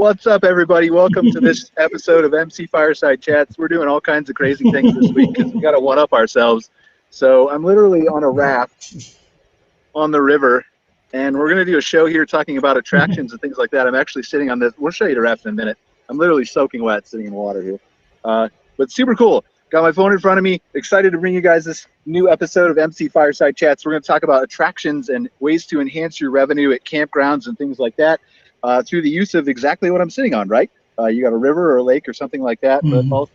What's up, everybody? Welcome to this episode of MC Fireside Chats. We're doing all kinds of crazy things this week because we got to one-up ourselves. So I'm literally on a raft on the river, and we're going to do a show here talking about attractions and things like that. I'm actually sitting on this. We'll show you the raft in a minute. I'm literally soaking wet sitting in water here. But super cool. Got my phone in front of me. Excited to bring you guys this new episode of MC Fireside Chats. We're going to talk about attractions and ways to enhance your revenue at campgrounds and things like that. Through the use of exactly what I'm sitting on, right? You got a river or a lake or something like that, but both,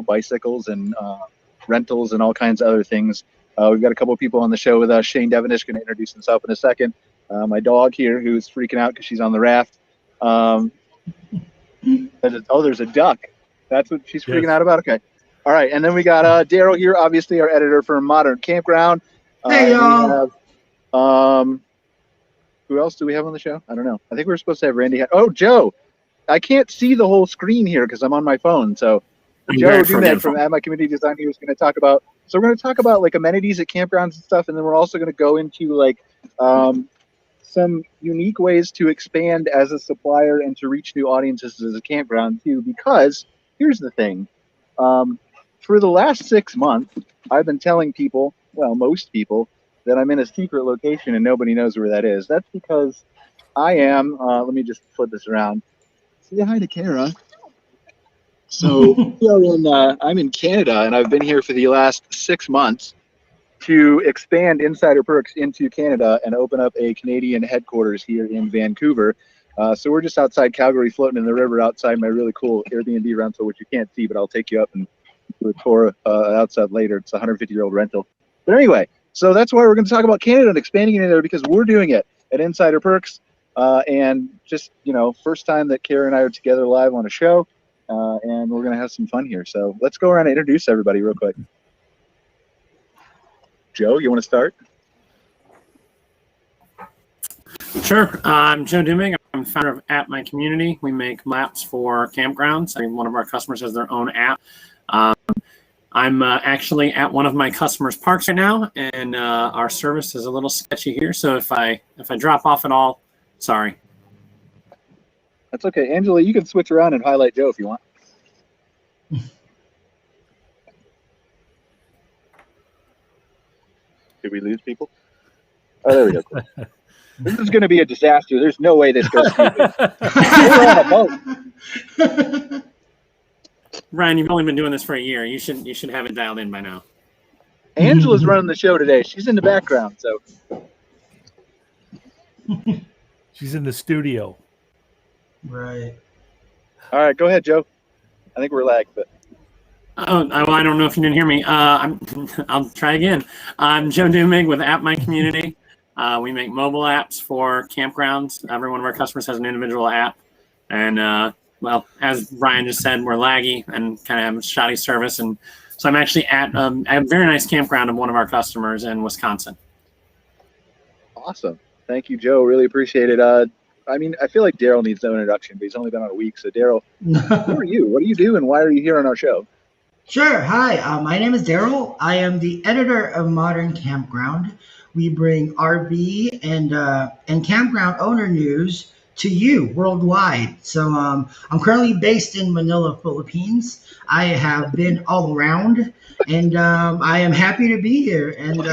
bicycles and rentals and all kinds of other things. We've got a couple of people on the show with us. Shane Devenish going to introduce himself in a second. My dog here who's freaking out because she's on the raft. There's a duck. That's what she's freaking out about? Okay. All right. And then we got Daryl here, obviously our editor for Modern Campground. Hey, y'all. Who else do we have on the show? I don't know. I think we're supposed to have Randy. Oh, Joe. I can't see the whole screen here because I'm on my phone. So Joe Deumig from My Community Design here is going to talk about. So we're going to talk about like amenities at campgrounds and stuff, and then we're also going to go into like some unique ways to expand as a supplier and to reach new audiences as a campground too. Because here's the thing: for the last 6 months, I've been telling people, well, most people, that I'm in a secret location and nobody knows where that is. That's because I am, let me just flip this around. Say hi to Cara. So I'm in Canada, and I've been here for the last 6 months to expand Insider Perks into Canada and open up a Canadian headquarters here in Vancouver. So we're just outside Calgary, floating in the river outside my really cool Airbnb rental, which you can't see, but I'll take you up and do a tour outside later. It's a 150-year-old rental. But anyway, so that's why we're going to talk about Canada and expanding into there, because we're doing it at Insider Perks. And just, first time that Cara and I are together live on a show, and we're going to have some fun here. So let's go around and introduce everybody real quick. Joe, you want to start? Sure. I'm Joe Deumig. I'm founder of At My Community. We make maps for campgrounds. One of our customers has their own app. I'm actually at one of my customers' parks right now, and our service is a little sketchy here. So if I drop off at all, sorry. That's okay. Angela, you can switch around and highlight Joe if you want. Did we lose people? Oh, there we go. This is going to be a disaster. There's no way this goes stupid. We're on a boat. Ryan, you've only been doing this for a year. You should have it dialed in by now. Angela's running the show today. She's in the background, so she's in the studio. Right. All right, go ahead, Joe. I think we're lagged, but I don't know if you didn't hear me. I'll try again. I'm Joe Deumig with At My Community. We make mobile apps for campgrounds. Every one of our customers has an individual app, and well, as Ryan just said, we're laggy and kind of have shoddy service. And so I'm actually at a very nice campground of one of our customers in Wisconsin. Awesome. Thank you, Joe. Really appreciate it. I feel like Daryl needs no introduction, but he's only been on a week. So Daryl, who are you? What do you do? And why are you here on our show? Sure. Hi, my name is Daryl. I am the editor of Modern Campground. We bring RV and campground owner news to you worldwide. So I'm currently based in Manila, Philippines. I have been all around, and I am happy to be here. And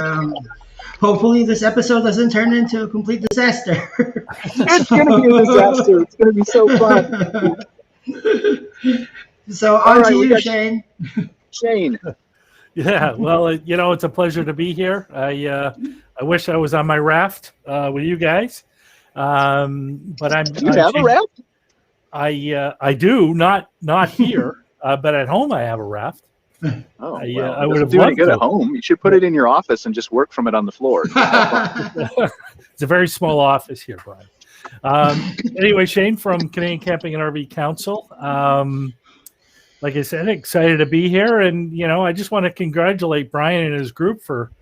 hopefully this episode doesn't turn into a complete disaster. It's going to be a disaster. It's going to be so fun. So on to you, Shane. Shane. Yeah, well, it's a pleasure to be here. I wish I was on my raft with you guys. But Do you have a raft? I do, not here, but at home I have a raft. Oh, I would have do any loved good to. at home. You should put it in your office and just work from it on the floor. It's a very small office here, Brian. Anyway, Shane from Canadian Camping and RV Council. Like I said, excited to be here, and I just want to congratulate Brian and his group for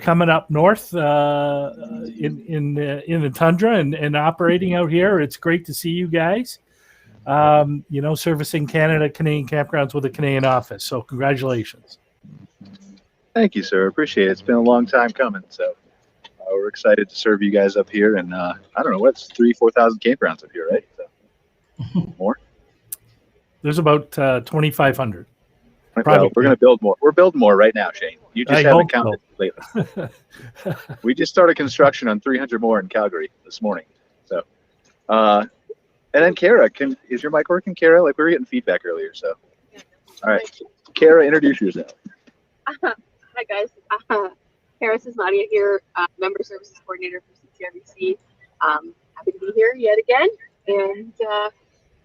coming up north in the tundra and operating out here. It's great to see you guys. Servicing Canadian campgrounds with a Canadian office. So congratulations. Thank you, sir. Appreciate it. It's been a long time coming. So we're excited to serve you guys up here. And I don't know, what's 3,000-4,000 campgrounds up here, right? So More? There's about 2,500. Well, we're going to build more. We're building more right now, Shane. You just haven't counted lately. We just started construction on 300 more in Calgary this morning. So, and then Cara, is your mic working, Cara? Like we were getting feedback earlier. So, all right, Cara, introduce yourself. Hi guys, Cara Csizmadia here, Member Services Coordinator for CCRVC. Happy to be here yet again, and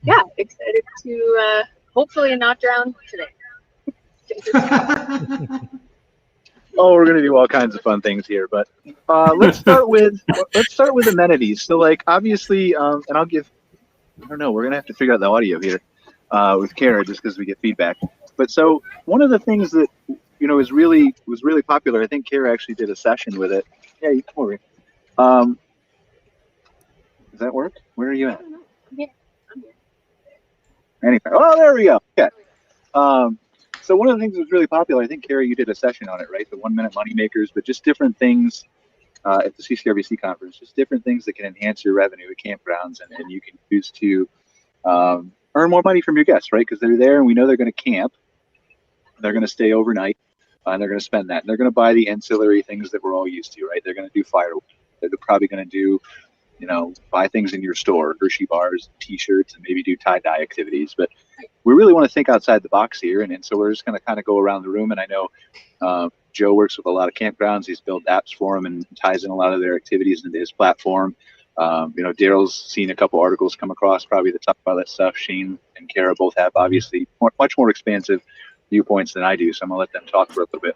yeah, excited to hopefully not drown today. Oh, we're gonna do all kinds of fun things here, but let's start with amenities. So, like, obviously, and I don't know, we're gonna have to figure out the audio here with Cara just because we get feedback. But so one of the things that was really popular. I think Cara actually did a session with it. Yeah, you come over here. Does that work? Where are you at? I'm here. Anyway, oh, there we go. Okay. So one of the things that was really popular, I think, Cara, you did a session on it, right? The 1 minute money makers, but just different things at the CCRVC conference, just different things that can enhance your revenue at campgrounds, and you can use to earn more money from your guests, right? Because they're there and we know they're going to camp. They're going to stay overnight and they're going to spend that. And they're going to buy the ancillary things that we're all used to, right? They're going to do fireworks. They're probably going to do, buy things in your store, Hershey bars, T-shirts, and maybe do tie-dye activities. But we really want to think outside the box here. And so we're just going to kind of go around the room. And I know Joe works with a lot of campgrounds. He's built apps for them and ties in a lot of their activities into his platform. Daryl's seen a couple articles come across probably that talk about that stuff. Shane and Cara both have obviously much more expansive viewpoints than I do. So I'm going to let them talk for a little bit.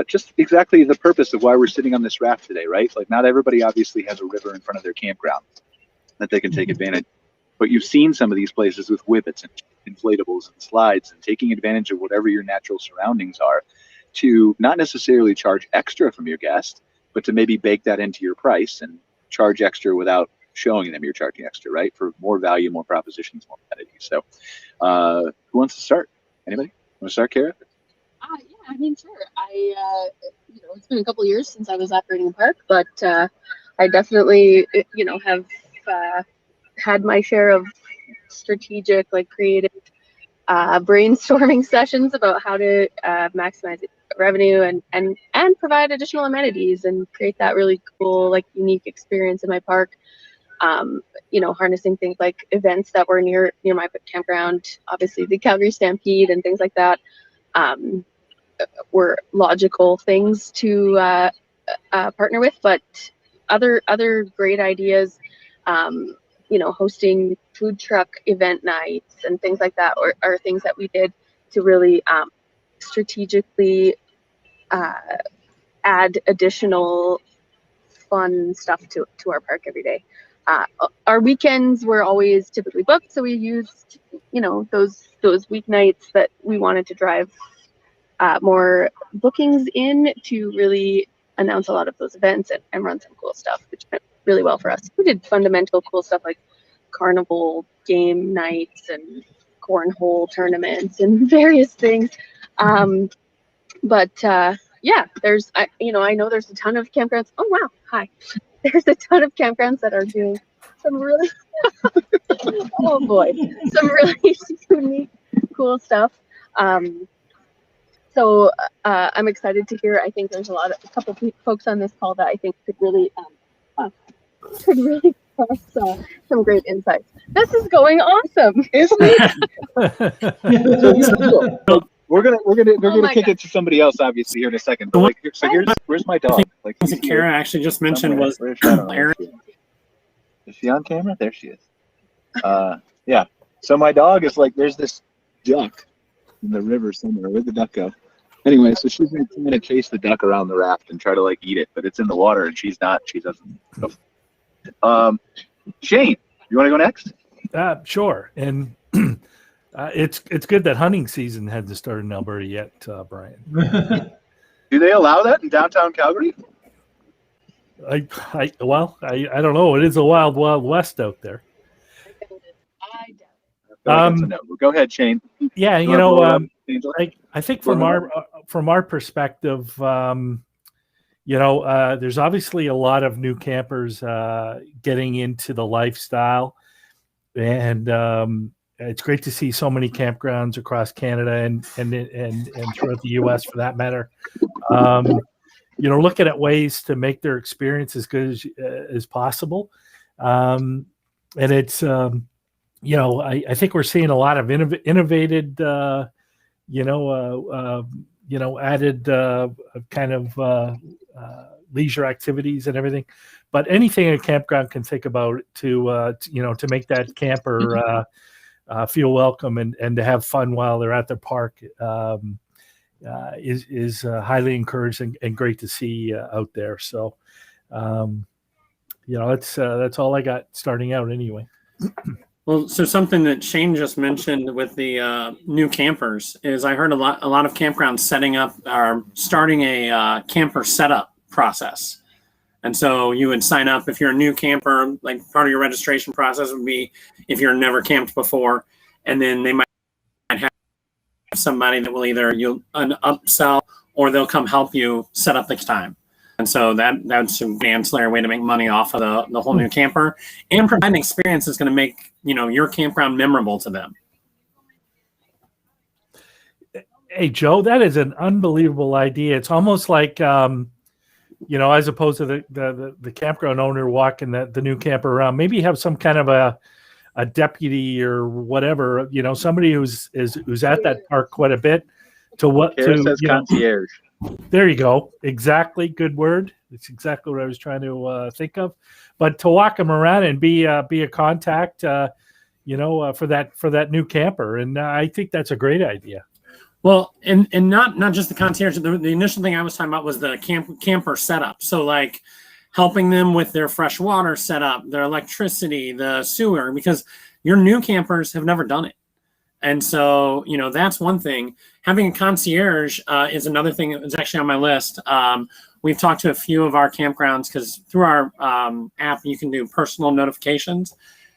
Just exactly the purpose of why we're sitting on this raft today, right? Like, not everybody obviously has a river in front of their campground that they can take advantage. But you've seen some of these places with whippets and inflatables and slides, and taking advantage of whatever your natural surroundings are to not necessarily charge extra from your guest, but to maybe bake that into your price and charge extra without showing them you're charging extra, right? For more value, more propositions, more amenities. So who wants to start? Anybody? Want to start, Cara? Yeah, I mean, sure. It's been a couple years since I was operating a park, but I definitely, have had my share of strategic, creative brainstorming sessions about how to maximize revenue and provide additional amenities and create that really cool, unique experience in my park. Harnessing things like events that were near my campground, obviously the Calgary Stampede and things like that. Were logical things to partner with, but other great ideas, hosting food truck event nights and things like that are things that we did to really strategically add additional fun stuff to our park every day. Our weekends were always typically booked, so we used those weeknights that we wanted to drive more bookings in to really announce a lot of those events and run some cool stuff, which went really well for us. We did fundamental cool stuff like carnival game nights and cornhole tournaments and various things. Yeah, I know there's a ton of campgrounds. Oh, wow. Hi. There's a ton of campgrounds that are doing some really, oh boy, some really unique, cool stuff. So I'm excited to hear. I think there's a couple folks on this call that I think could really cross some great insights. This is going awesome, isn't it? We're gonna kick it to somebody else, obviously, here in a second. But where's my dog? Cara actually just mentioned was Erin. Is she on camera? There she is. Yeah. So my dog is there's this duck in the river somewhere. Where'd the duck go? Anyway, so she's trying to chase the duck around the raft and try to eat it, but it's in the water and she's not. She doesn't. Shane, you want to go next? Sure. And it's good that hunting season hasn't started in Alberta yet, Brian. Do they allow that in downtown Calgary? I don't know. It is a wild west out there. Go ahead, Shane. Yeah, I think from our perspective, there's obviously a lot of new campers getting into the lifestyle, and it's great to see so many campgrounds across Canada and throughout the U.S. for that matter. Looking at ways to make their experience as good as possible. And it's, I think we're seeing a lot of innovated, added kind of leisure activities and everything. But anything a campground can think about to make that camper feel welcome and to have fun while they're at the park is highly encouraged and great to see out there. So, that's all I got starting out anyway. Well, so something that Shane just mentioned with the new campers is I heard a lot of campgrounds starting a camper setup process. And so you would sign up if you're a new camper, like part of your registration process would be if you're never camped before, and then they might have somebody that will either an upsell or they'll come help you set up the time. And so that's an ancillary way to make money off of the whole new camper and provide an experience that's going to make your campground memorable to them. Hey, Joe, that is an unbelievable idea. It's almost like as opposed to the campground owner walking the new camper around, maybe have some kind of a deputy or whatever, somebody who's at that park quite a bit concierge. There you go. Exactly. Good word. It's exactly what I was trying to think of. But to walk them around and be a contact, for that new camper, and I think that's a great idea. Well, and not just the concierge. The initial thing I was talking about was the camper setup. So like helping them with their fresh water setup, their electricity, the sewer, because your new campers have never done it. And so, that's one thing. Having a concierge is another thing that was actually on my list. We've talked to a few of our campgrounds because through our app, you can do personal notifications,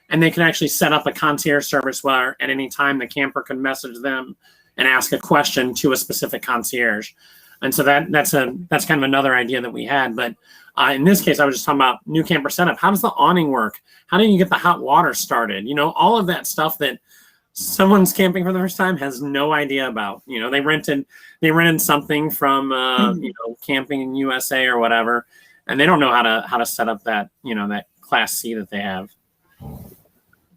and they can actually set up a concierge service where at any time the camper can message them and ask a question to a specific concierge. And so that's kind of another idea that we had. But in this case, I was just talking about new camper setup. How does the awning work? How do you get the hot water started? All of that stuff that someone's camping for the first time has no idea about. They rented something from Camping in USA or whatever, and they don't know how to set up that that Class C that they have.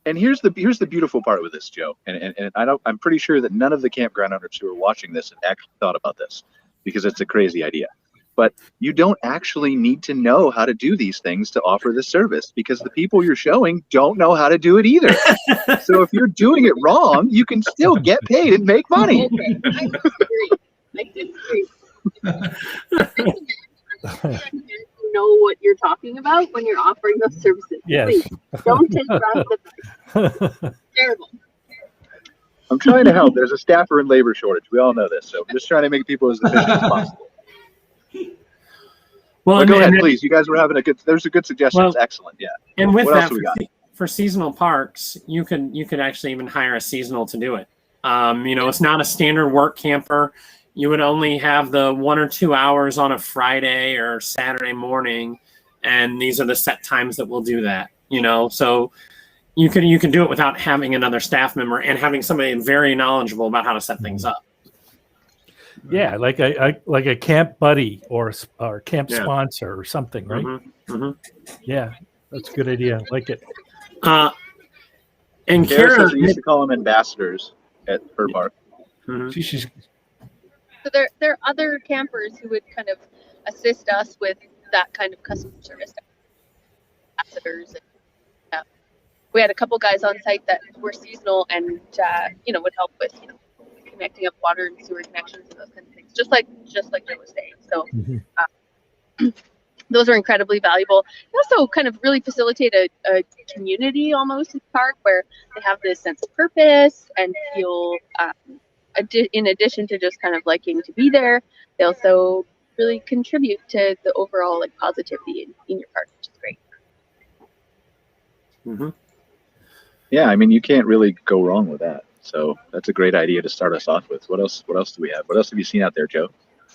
And here's the beautiful part with this, Joe. And I'm pretty sure that none of the campground owners who are watching this have actually thought about this because it's a crazy idea. But you don't actually need to know how to do these things to offer this service because the people you're showing don't know how to do it either. So if you're doing it wrong, you can still get paid and make money. Okay. I disagree. You know what you're talking about when you're offering those services. Yes. Please, don't take that. Terrible. I'm trying to help. There's a staffer and labor shortage. We all know this. So I'm just trying to make people as efficient as possible. Well, go ahead, please. You guys were having there's a good suggestion. It's excellent. Yeah. And with what that, else we got? For seasonal parks, you could actually even hire a seasonal to do it. It's not a standard work camper. You would only have the 1 or 2 hours on a Friday or Saturday morning, and these are the set times that we'll do that. So you can do it without having another staff member and having somebody very knowledgeable about how to set things up. Yeah, like a camp buddy or camp sponsor or something, right? Mm-hmm. Mm-hmm. Yeah, that's a good idea. Like it. And Cara says we used to call them ambassadors at her park. Mm-hmm. So there are other campers who would kind of assist us with that kind of customer service. Ambassadors. And, we had a couple guys on site that were seasonal and would help with connecting up water and sewer connections and those kinds of things, just like Joe was saying. So those are incredibly valuable. They also kind of really facilitate a community almost in the park where they have this sense of purpose and feel, in addition to just kind of liking to be there, they also really contribute to the overall positivity in your park, which is great. Mm-hmm. Yeah, I mean, you can't really go wrong with that. So that's a great idea to start us off with. What else do we have? What else have you seen out there, Joe?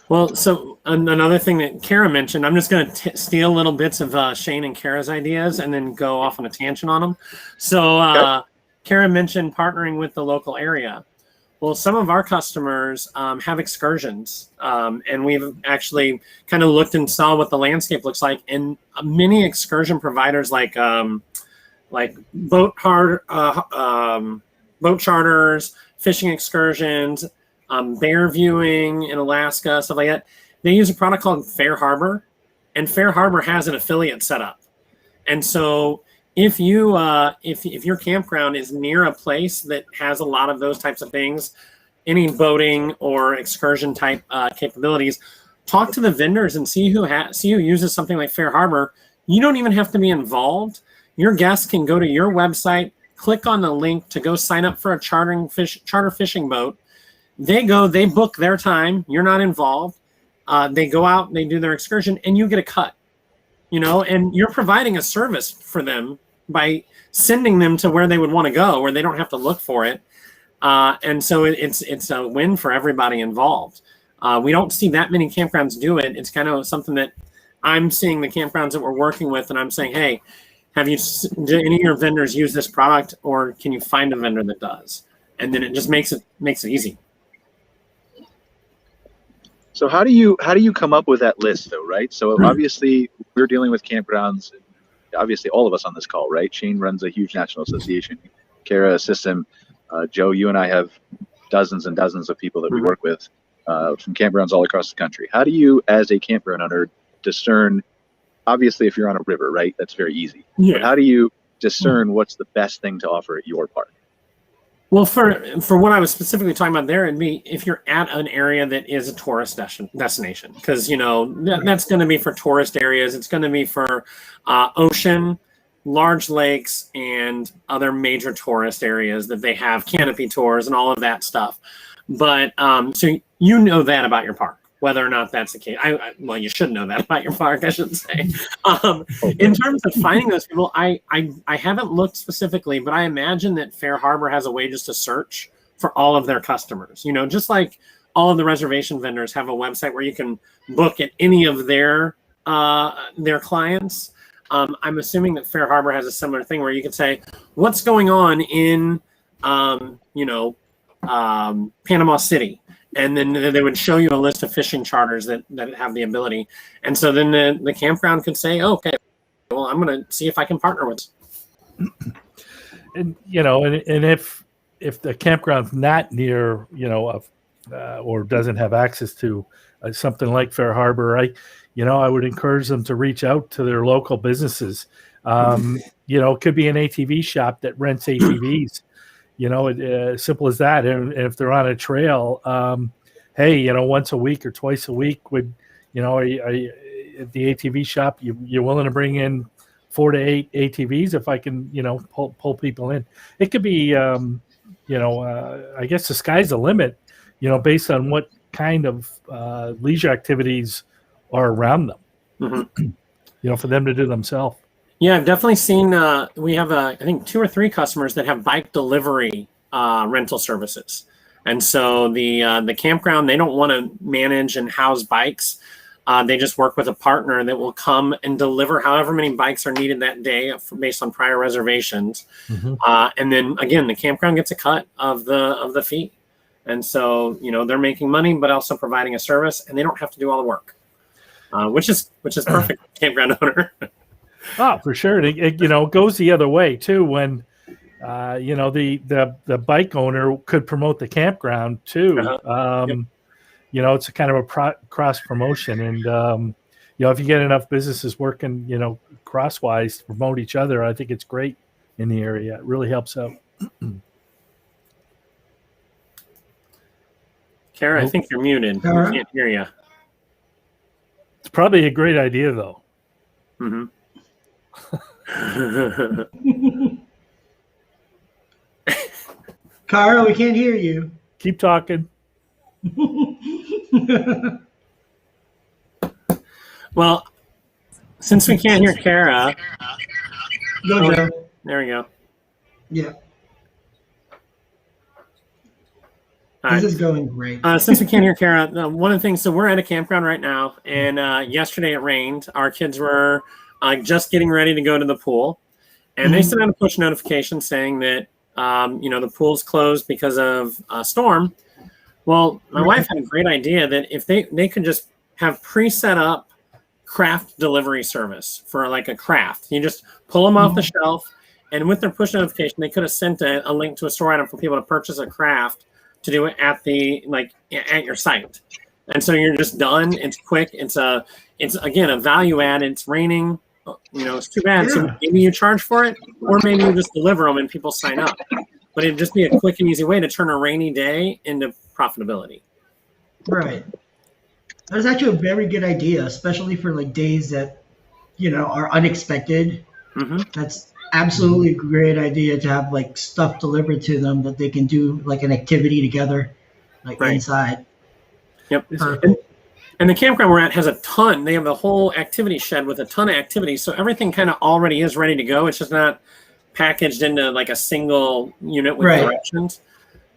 Well, so another thing that Cara mentioned, I'm just going to steal little bits of Shane and Cara's ideas and then go off on a tangent on them. So Cara mentioned partnering with the local area. Well, some of our customers have excursions, and we've actually kind of looked and saw what the landscape looks like. And many excursion providers, like boat charters, fishing excursions, bear viewing in Alaska, stuff like that, they use a product called Fair Harbor, and Fair Harbor has an affiliate set up. And so if you if your campground is near a place that has a lot of those types of things, any boating or excursion type capabilities, talk to the vendors and see who uses something like Fair Harbor. You don't even have to be involved. Your guests can go to your website, click on the link to go sign up for a charter fishing boat. They book their time. You're not involved. They go out, they do their excursion, and you get a cut. And you're providing a service for them by sending them to where they would want to go, where they don't have to look for it. And so it's a win for everybody involved. We don't see that many campgrounds do it. It's kind of something that I'm seeing the campgrounds that we're working with, and I'm saying, hey, do any of your vendors use this product, or can you find a vendor that does? And then it just makes it easy. So how do you come up with that list, though, right? So obviously we're dealing with campgrounds. Obviously, all of us on this call, right? Shane runs a huge national association. Cara assists him. Joe, you and I have dozens and dozens of people that we work with from campgrounds all across the country. How do you, as a campground owner, discern? Obviously, if you're on a river, right, that's very easy. Yeah. But how do you discern what's the best thing to offer at your park? Well, for what I was specifically talking about there, it'd be if you're at an area that is a tourist destination, because that's going to be for tourist areas. It's going to be for ocean, large lakes, and other major tourist areas that they have canopy tours and all of that stuff. But so you know that about your park, whether or not that's the case. Well, you should know that about your park, I should say. In terms of finding those people, I haven't looked specifically, but I imagine that Fair Harbor has a way just to search for all of their customers. Just like all of the reservation vendors have a website where you can book at any of their clients. I'm assuming that Fair Harbor has a similar thing where you can say, what's going on in, Panama City? And then they would show you a list of fishing charters that have the ability. And so then the campground could say, okay, well, I'm going to see if I can partner with. And if the campground's not near, or doesn't have access to something like Fair Harbor, I would encourage them to reach out to their local businesses. It could be an ATV shop that rents ATVs. Simple as that. And if they're on a trail, hey, once a week or twice a week, at the ATV shop, you're willing to bring in 4 to 8 ATVs if I can, pull people in. It could be, I guess the sky's the limit, based on what kind of leisure activities are around them, for them to do themselves. Yeah, I've definitely seen, we have, I think, 2 or 3 customers that have bike delivery rental services. And so the campground, they don't want to manage and house bikes. They just work with a partner that will come and deliver however many bikes are needed that day based on prior reservations. And then, again, the campground gets a cut of the fee. And so, they're making money, but also providing a service, and they don't have to do all the work, which is perfect for campground owner. Oh, for sure. It goes the other way too. When the bike owner could promote the campground too. It's a kind of a cross promotion, and if you get enough businesses working, crosswise to promote each other, I think it's great in the area. It really helps out. Cara, I think you're muted. Cara? We can't hear you. It's probably a great idea, though. Cara, we can't hear you. Keep talking. Well, since we can't hear Cara, Go, Joe. there we go. Yeah. All right. This is going great. Since we can't hear Cara, one of the things, so we're at a campground right now, and yesterday it rained. Our kids were just getting ready to go to the pool, and they sent out a push notification saying that The pool's closed because of a storm. Well, my wife had a great idea that if they could just have pre-set up craft delivery service for like a craft. You just pull them off the shelf, and with their push notification, they could have sent a link to a store item for people to purchase a craft to do it at your site. And so you're just done. It's quick. It's again a value add. It's raining. It's too bad. So maybe you charge for it, or maybe you just deliver them and people sign up. But it'd just be a quick and easy way to turn a rainy day into profitability. Right. That's actually a very good idea, especially for like days that, are unexpected. That's absolutely a great idea to have like stuff delivered to them that they can do like an activity together, like inside. Yep. And the campground we're at has a ton. They have a whole activity shed with a ton of activities. So everything kind of already is ready to go. It's just not packaged into like a single unit with directions.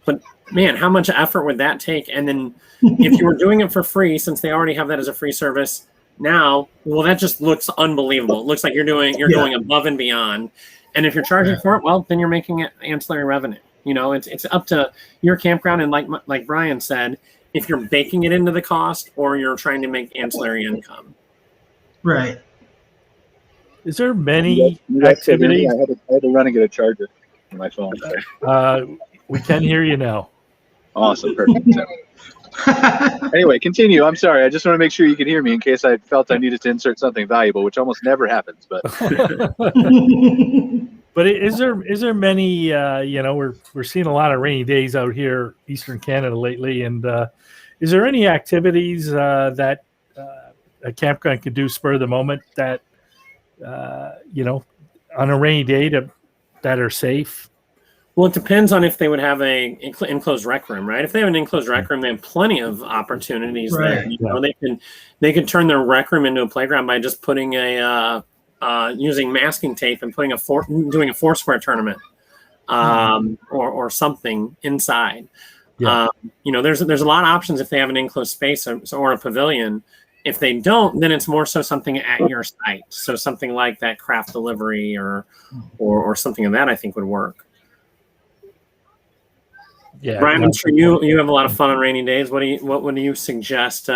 But man, how much effort would that take? And then if you were doing it for free, since they already have that as a free service now, well, that just looks unbelievable. It looks like you're going above and beyond. And if you're charging for it, well, then you're making it ancillary revenue. It's up to your campground. And like Brian said, if you're baking it into the cost or you're trying to make ancillary income. Right. Is there many activities? I had to run and get a charger on my phone. We can hear you now. Awesome. Perfect. Anyway, continue. I'm sorry. I just want to make sure you can hear me in case I felt I needed to insert something valuable, which almost never happens. But but is there many? We're seeing a lot of rainy days out here, Eastern Canada lately, and is there any activities that a campground could do spur of the moment that on a rainy day that are safe? Well, it depends on if they would have a enclosed rec room, right? If they have an enclosed rec room, they have plenty of opportunities there. They can turn their rec room into a playground by just putting using masking tape and doing a Foursquare tournament, or something inside. Yeah. There's a lot of options if they have an enclosed space or a pavilion. If they don't, then it's more so something at your site. So something like that craft delivery or something of that I think would work. Yeah, Brian, I'm sure you have a lot of fun on rainy days. What do you suggest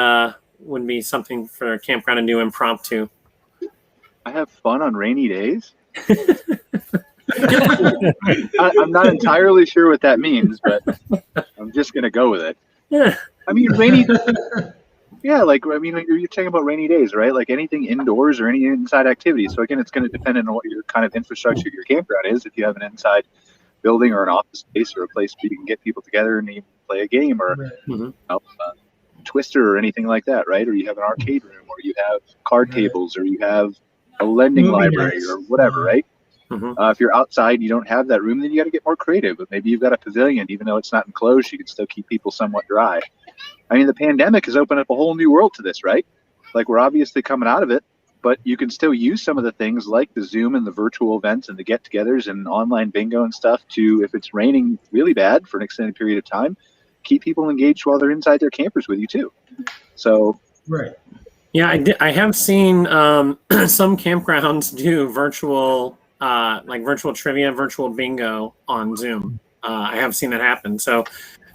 would be something for a campground to do impromptu? I have fun on rainy days. I'm not entirely sure what that means, but I'm just gonna go with it. Yeah. I mean, rainy. Yeah, you're talking about rainy days, right? Like anything indoors or any inside activity. So again, it's going to depend on what your kind of infrastructure your campground is. If you have an inside building or an office space or a place where you can get people together and even play a game or Twister or anything like that, right? Or you have an arcade room, or you have card tables, or you have a lending library or whatever, right? If you're outside, you don't have that room, then you got to get more creative. But maybe you've got a pavilion, even though it's not enclosed, you can still keep people somewhat dry. I mean, the pandemic has opened up a whole new world to this, right? Like, we're obviously coming out of it, but you can still use some of the things like the Zoom and the virtual events and the get-togethers and online bingo and stuff to, if it's raining really bad for an extended period of time, keep people engaged while they're inside their campers with you too. So, right. Yeah, I have seen some campgrounds do virtual, virtual trivia, virtual bingo on Zoom. I have seen that happen. So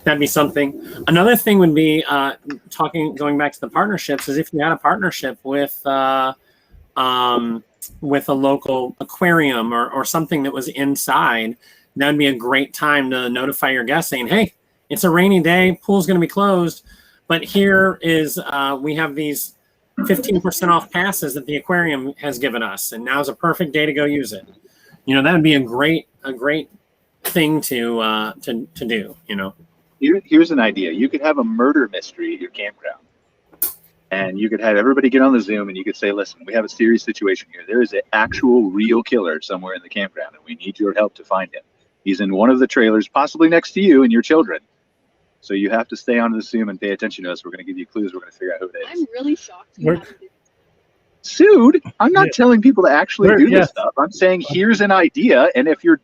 that'd be something. Another thing would be going back to the partnerships, is if you had a partnership with a local aquarium or something that was inside, that would be a great time to notify your guests saying, hey, it's a rainy day, pool's going to be closed, but here is, we have these 15% off passes that the aquarium has given us, and now's a perfect day to go use it. That would be a great thing to do. Here's an idea. You could have a murder mystery at your campground, and you could have everybody get on the Zoom, and you could say, listen, we have a serious situation here. There is an actual real killer somewhere in the campground, and we need your help to find him. He's in one of the trailers, possibly next to you and your children. So you have to stay on the Zoom and pay attention to us. We're going to give you clues. We're going to figure out who it is. I'm really shocked you haven't been sued. I'm not telling people to actually do this stuff. I'm saying here's an idea, and if you're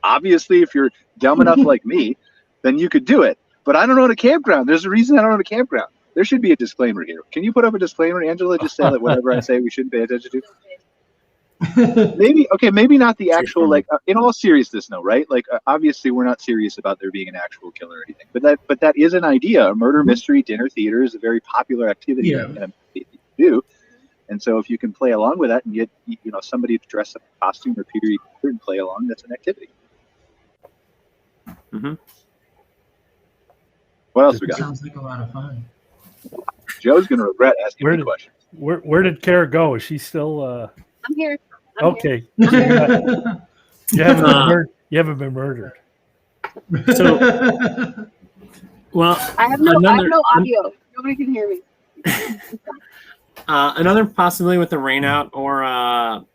obviously if you're dumb enough like me, then you could do it. But I don't own a campground. There's a reason I don't own a campground. There should be a disclaimer here. Can you put up a disclaimer, Angela? Just say that whatever I say we shouldn't pay attention to. Maybe not the actual, like, in all seriousness, no, right? Like, obviously we're not serious about there being an actual killer or anything, but that is an idea. A murder mystery dinner theater is a very popular activity to do. And so if you can play along with that and get, somebody to dress up in costume or period and play along, that's an activity. Mm-hmm. What else we got? Sounds like a lot of fun. Joe's going to regret asking me questions. Where did Cara go? Is she still? I'm here. Okay. You haven't been murdered. So, well, I have no audio. Nobody can hear me. Another possibility with the rain out or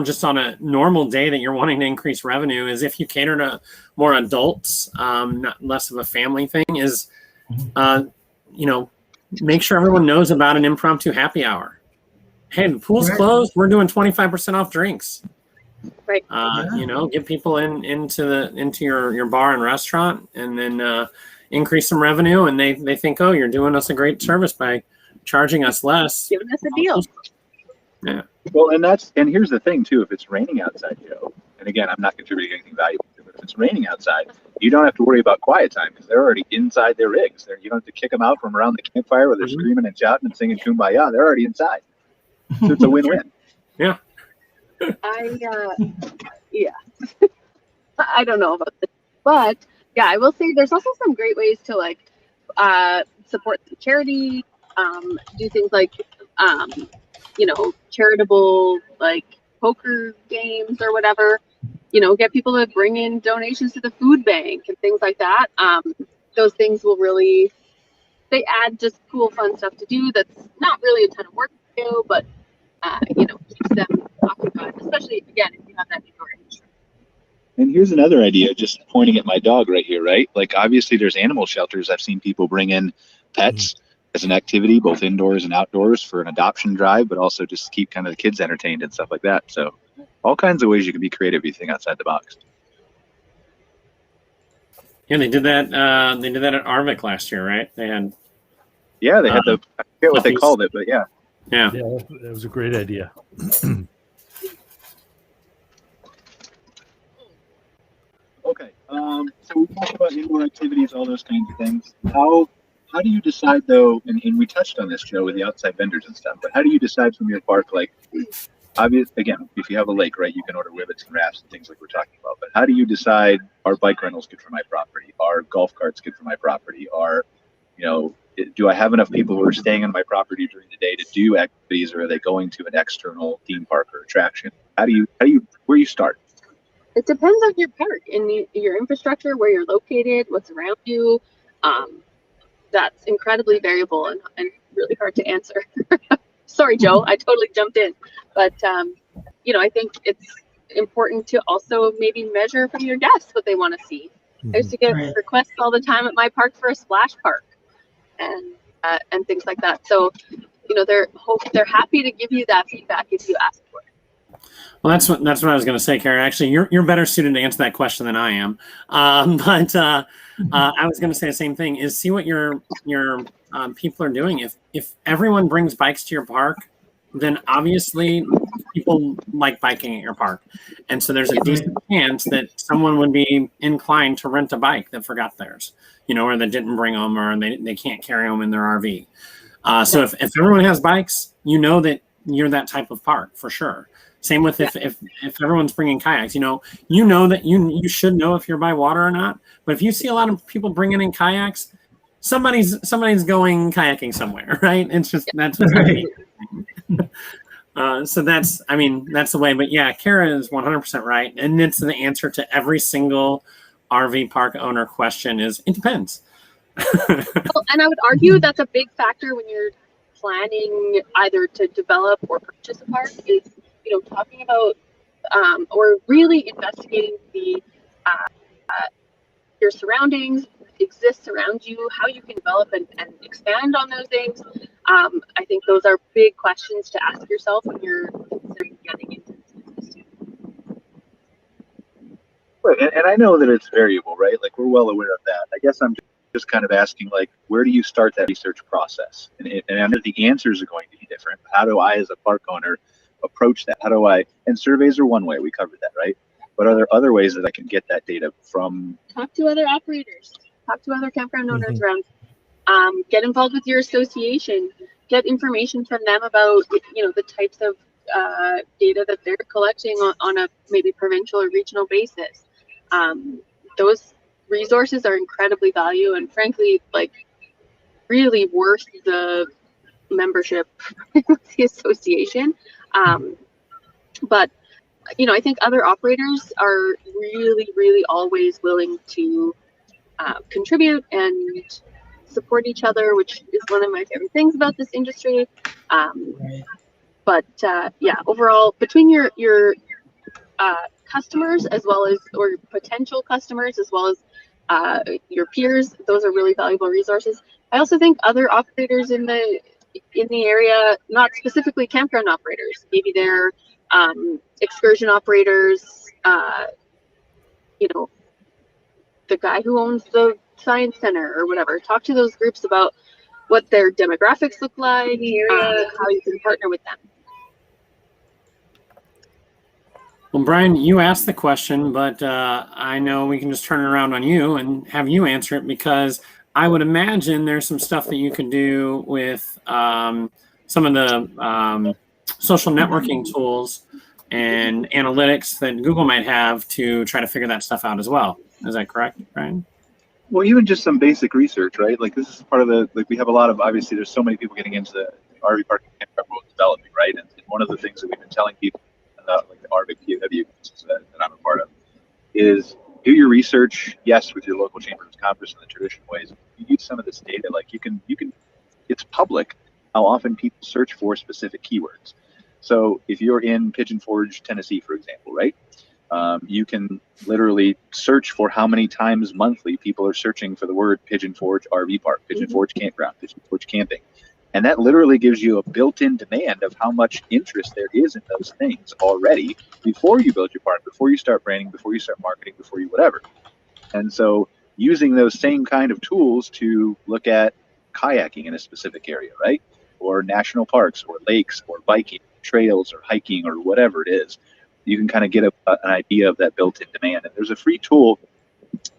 just on a normal day that you're wanting to increase revenue is if you cater to more adults, not less of a family thing, is make sure everyone knows about an impromptu happy hour. Hey, the pool's closed. We're doing 25% off drinks. Right. Get people into your bar and restaurant, and then increase some revenue. And they think, oh, you're doing us a great service by charging us less. Giving us a deal. Yeah. Well, and here's the thing too: if it's raining outside, Joe, and again, I'm not contributing anything valuable, but if it's raining outside, you don't have to worry about quiet time because they're already inside their rigs. You don't have to kick them out from around the campfire where they're screaming and shouting and singing "Kumbaya." They're already inside. So it's a win-win. Yeah. I don't know about this, but yeah, I will say there's also some great ways to support the charity, do things like charitable poker games or whatever, get people to bring in donations to the food bank and things like that. Those things will they add just cool, fun stuff to do that's not really a ton of work to do, but keeps them occupied, especially again if you have that indoor industry. And here's another idea, just pointing at my dog right here, right? Like, obviously there's animal shelters. I've seen people bring in pets as an activity, both indoors and outdoors, for an adoption drive, but also just keep kind of the kids entertained and stuff like that. So all kinds of ways you can be creative if you think outside the box. Yeah, they did that at Arvik last year, right? They had I forget what they called it, but yeah. Yeah, that was a great idea. Okay, so we talked about indoor activities, all those kinds of things. How do you decide though? And we touched on this, Joe, with the outside vendors and stuff. But how do you decide from your park? Like, again, if you have a lake, right, you can order rivets and rafts and things like we're talking about. But how do you decide? Are bike rentals good for my property? Are golf carts good for my property? Do I have enough people who are staying on my property during the day to do activities, or are they going to an external theme park or attraction? Where you start? It depends on your park and your infrastructure, where you're located, what's around you. That's incredibly variable and really hard to answer. Sorry, Joe, I totally jumped in. But, I think it's important to also maybe measure from your guests what they want to see. I used to get requests all the time at my park for a splash park and things like that. So, they're happy to give you that feedback if you ask for it. Well, that's what I was going to say, Cara. Actually, you're better suited to answer that question than I am. But I was going to say the same thing: is see what your people are doing. If everyone brings bikes to your park, then obviously people like biking at your park, and so there's a decent chance that someone would be inclined to rent a bike that forgot theirs, or that didn't bring them, or they can't carry them in their RV. So if everyone has bikes, that you're that type of park for sure. Same with if everyone's bringing kayaks, that you should know if you're by water or not. But if you see a lot of people bringing in kayaks, somebody's going kayaking somewhere, right? It's just that's what's happening. So that's the way. But yeah, Cara is 100% right, and it's the answer to every single RV park owner question. Is it depends. Well, and I would argue that's a big factor when you're planning either to develop or purchase a park is talking about or really investigating your surroundings, exists around you, how you can develop and expand on those things. I think those are big questions to ask yourself when you're considering getting into this business too. Right, and I know that it's variable, right? Like, we're well aware of that. I guess I'm just kind of asking, like, where do you start that research process? And I know the answers are going to be different. How do I, as a park owner, approach that? How do I, and surveys are one way, we covered that, right? But are there other ways that I can get that data from? Talk to other operators, talk to other campground owners around, get involved with your association, get information from them about, the types of data that they're collecting on a maybe provincial or regional basis. Those resources are incredibly valuable and frankly, like, really worth the membership with the association. But I think other operators are really, really always willing to contribute and support each other, which is one of my favorite things about this industry. Right. But overall, between your customers as well as, or potential customers as well as your peers, those are really valuable resources. I also think other operators in the area, not specifically campground operators, maybe they're excursion operators, the guy who owns the science center or whatever. Talk to those groups about what their demographics look like, how you can partner with them. Well, Brian, you asked the question, but I know we can just turn it around on you and have you answer it, because I would imagine there's some stuff that you can do with some of the social networking tools and analytics that Google might have to try to figure that stuff out as well. Is that correct, Brian? Well, even just some basic research, right? Like this is part of the, like we have a lot of, obviously there's so many people getting into the RV park and campground world developing, right? And one of the things that we've been telling people about, like the RV POW that I'm a part of, is do your research, yes, with your local chamber of commerce in the traditional ways. You use some of this data, like you can, it's public how often people search for specific keywords. So if you're in Pigeon Forge, Tennessee, for example, right? You can literally search for how many times monthly people are searching for the word Pigeon Forge RV park, Pigeon Forge campground, Pigeon Forge camping. And that literally gives you a built-in demand of how much interest there is in those things already before you build your park, before you start branding, before you start marketing, before you whatever. And so using those same kind of tools to look at kayaking in a specific area, right? Or national parks or lakes or biking, trails or hiking or whatever it is, you can kind of get an idea of that built-in demand. And there's a free tool,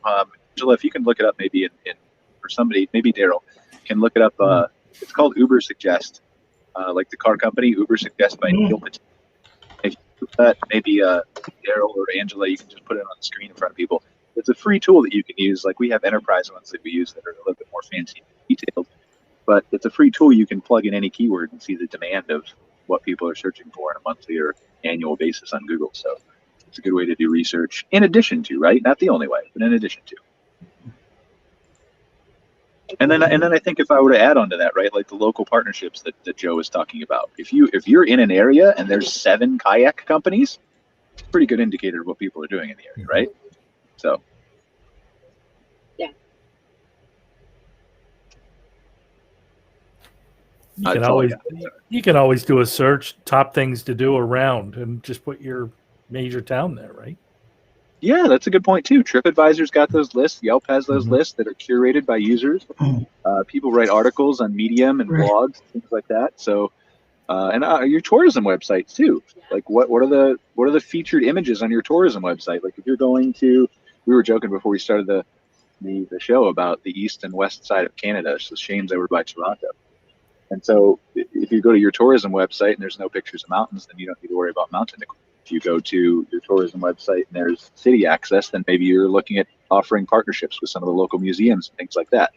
Angela, if you can look it up maybe or somebody, maybe Daryl, can look it up. It's called Uber Suggest, like the car company, Uber Suggest by Neil Patel. If you do that, maybe Daryl or Angela, you can just put it on the screen in front of people. It's a free tool that you can use. Like we have enterprise ones that we use that are a little bit more fancy and detailed. But it's a free tool. You can plug in any keyword and see the demand of what people are searching for on a monthly or annual basis on Google. So it's a good way to do research in addition to, right? Not the only way, but in addition to. And then I think if I were to add on to that, right, like the local partnerships that Joe was talking about, if you're in an area and there's 7 kayak companies, it's a pretty good indicator of what people are doing in the area, right? So. You can always do a search, top things to do around, and just put your major town there, right? Yeah, that's a good point too. TripAdvisor's got those lists. Yelp has those lists that are curated by users. People write articles on Medium and blogs, things like that. So, and your tourism websites too. Like what are the featured images on your tourism website? Like if you're going to, we were joking before we started the show about the east and west side of Canada. So Shane's over by Toronto. And so if you go to your tourism website and there's no pictures of mountains, then you don't need to worry about mountain equipment. If you go to your tourism website and there's city access, then maybe you're looking at offering partnerships with some of the local museums and things like that.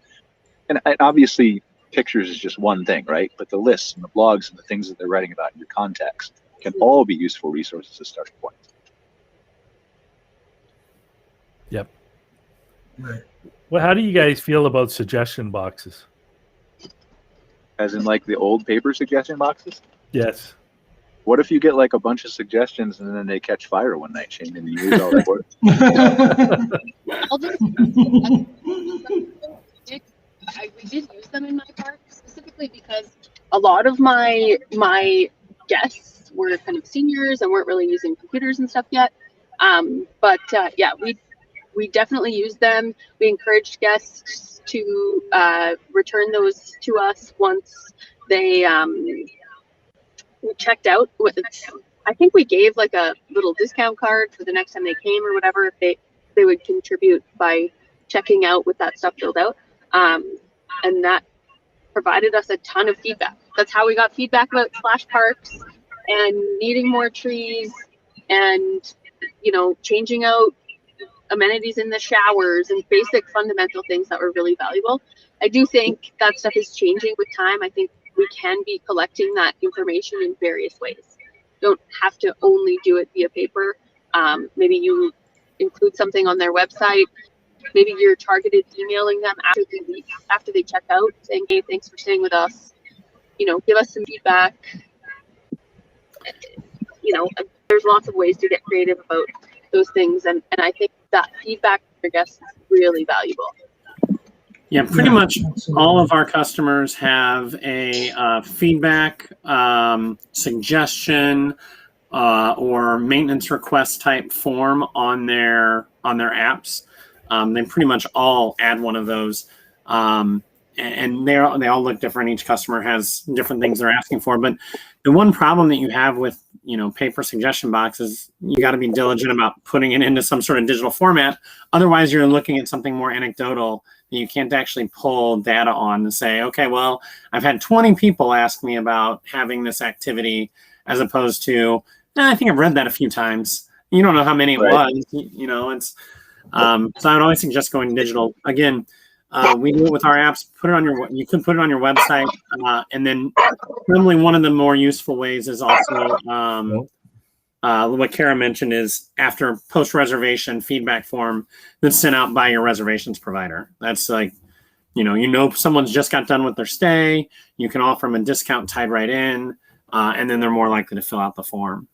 And obviously pictures is just one thing, right? But the lists and the blogs and the things that they're writing about in your context can all be useful resources as starting points. Yep. Right. Well, how do you guys feel about suggestion boxes? As in like the old paper suggestion boxes? Yes. What if you get like a bunch of suggestions and then they catch fire one night, Shane, and you lose all that work? We did use them in my park specifically because a lot of my guests were kind of seniors and weren't really using computers and stuff yet. But we definitely used them. We encouraged guests to return those to us once they checked out. I think we gave like a little discount card for the next time they came or whatever, if they would contribute by checking out with that stuff filled out. And that provided us a ton of feedback. That's how we got feedback about splash parks and needing more trees and, you know, changing out amenities in the showers and basic fundamental things that were really valuable. I do think that stuff is changing with time. I think we can be collecting that information in various ways. Don't have to only do it via paper. Maybe you include something on their website. Maybe you're targeted emailing them after they check out, saying, "Hey, thanks for staying with us. You know, give us some feedback." You know, there's lots of ways to get creative about those things, and I think that feedback from your guests is really valuable. Yeah, pretty much all of our customers have a feedback, suggestion, or maintenance request type form on their apps. They pretty much all add one of those, and they all look different. Each customer has different things they're asking for. But the one problem that you have with, you know, paper suggestion boxes, you got to be diligent about putting it into some sort of digital format. Otherwise, you're looking at something more anecdotal that you can't actually pull data on and say, okay, well, I've had 20 people ask me about having this activity, as opposed to, I think I've read that a few times. You don't know how many it was. You know, it's so I would always suggest going digital. Again, we do it with our apps. You can put it on your website, and then probably one of the more useful ways is also what Cara mentioned is after post-reservation feedback form that's sent out by your reservations provider. That's like, you know, someone's just got done with their stay. You can offer them a discount tied right in, and then they're more likely to fill out the form.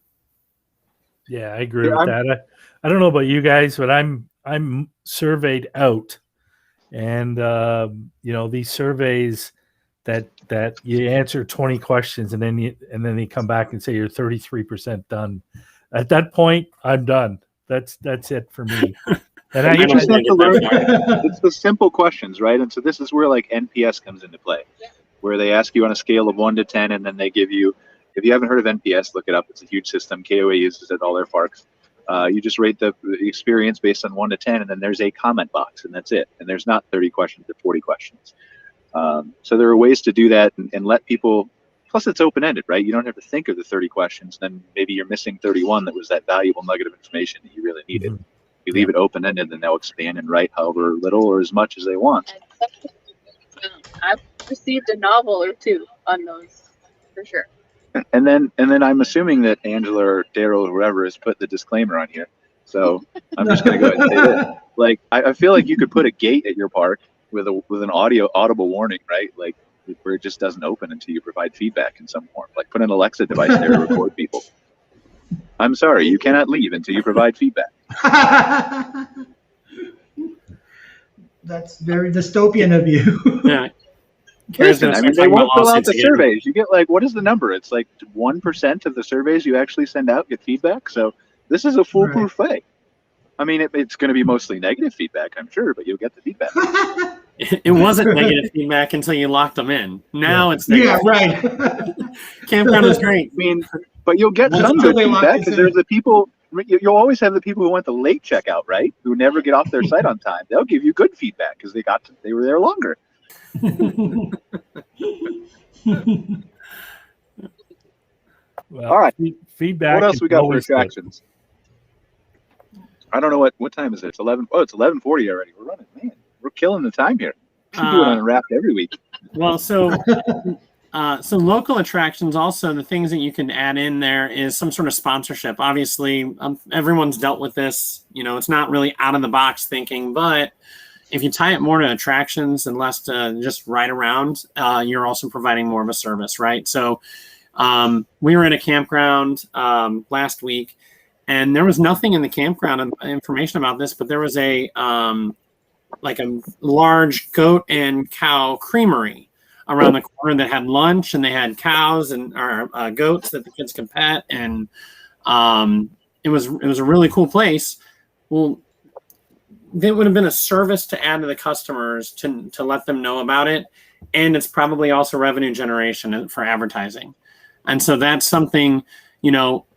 Yeah, I agree with that. I don't know about you guys, but I'm surveyed out, and you know, these surveys that you answer 20 questions and then you come back and say you're 33% done. At that point, I'm done. That's it for me. And you just have to learn. It's the simple questions, right? And so this is where like NPS comes into play, where they ask you on a scale of 1 to 10, and then they give you. If you haven't heard of NPS, look it up. It's a huge system. KOA uses it at all their parks. You just rate the experience based on 1 to 10, and then there's a comment box, and that's it. And there's not 30 questions or 40 questions. So there are ways to do that and let people, plus it's open-ended, right? You don't have to think of the 30 questions. Then maybe you're missing 31 that was that valuable nugget of information that you really needed. Mm-hmm. You leave it open-ended, then they'll expand and write however little or as much as they want. I've received a novel or two on those, for sure. And then I'm assuming that Angela or Daryl or whoever has put the disclaimer on here. So I'm just going to go ahead and say that. Like, I feel like you could put a gate at your park with an audible warning, right? Like, where it just doesn't open until you provide feedback in some form. Like, put an Alexa device there to record people. I'm sorry, you cannot leave until you provide feedback. That's very dystopian of you. Yeah. Listen, I mean, they won't fill out the surveys. You get like, what is the number? It's like 1% of the surveys you actually send out get feedback. So this is a foolproof way. I mean, it's going to be mostly negative feedback, I'm sure, but you'll get the feedback. It wasn't negative feedback until you locked them in. Now it's negative. Yeah, right. Campground is great. I mean, but you'll get some good feedback because there's the people. You'll always have the people who went the late checkout, right? Who never get off their site on time. They'll give you good feedback because they were there longer. Well, all right. Feedback. What else we got for attractions? I don't know what time is it? It's 11. Oh, it's 11:40 already. We're running, man. We're killing the time here. We should do it on a Raft every week. Well, so local attractions also, the things that you can add in there is some sort of sponsorship. Obviously, everyone's dealt with this. You know, it's not really out of the box thinking, but if you tie it more to attractions and less to just ride around, you're also providing more of a service, right? So we were in a campground last week, and there was nothing in the campground information about this, but there was a large goat and cow creamery around the corner that had lunch, and they had cows and goats that the kids could pet, and it was a really cool place. Well, it would have been a service to add to the customers to let them know about it, and it's probably also revenue generation for advertising. And so that's something,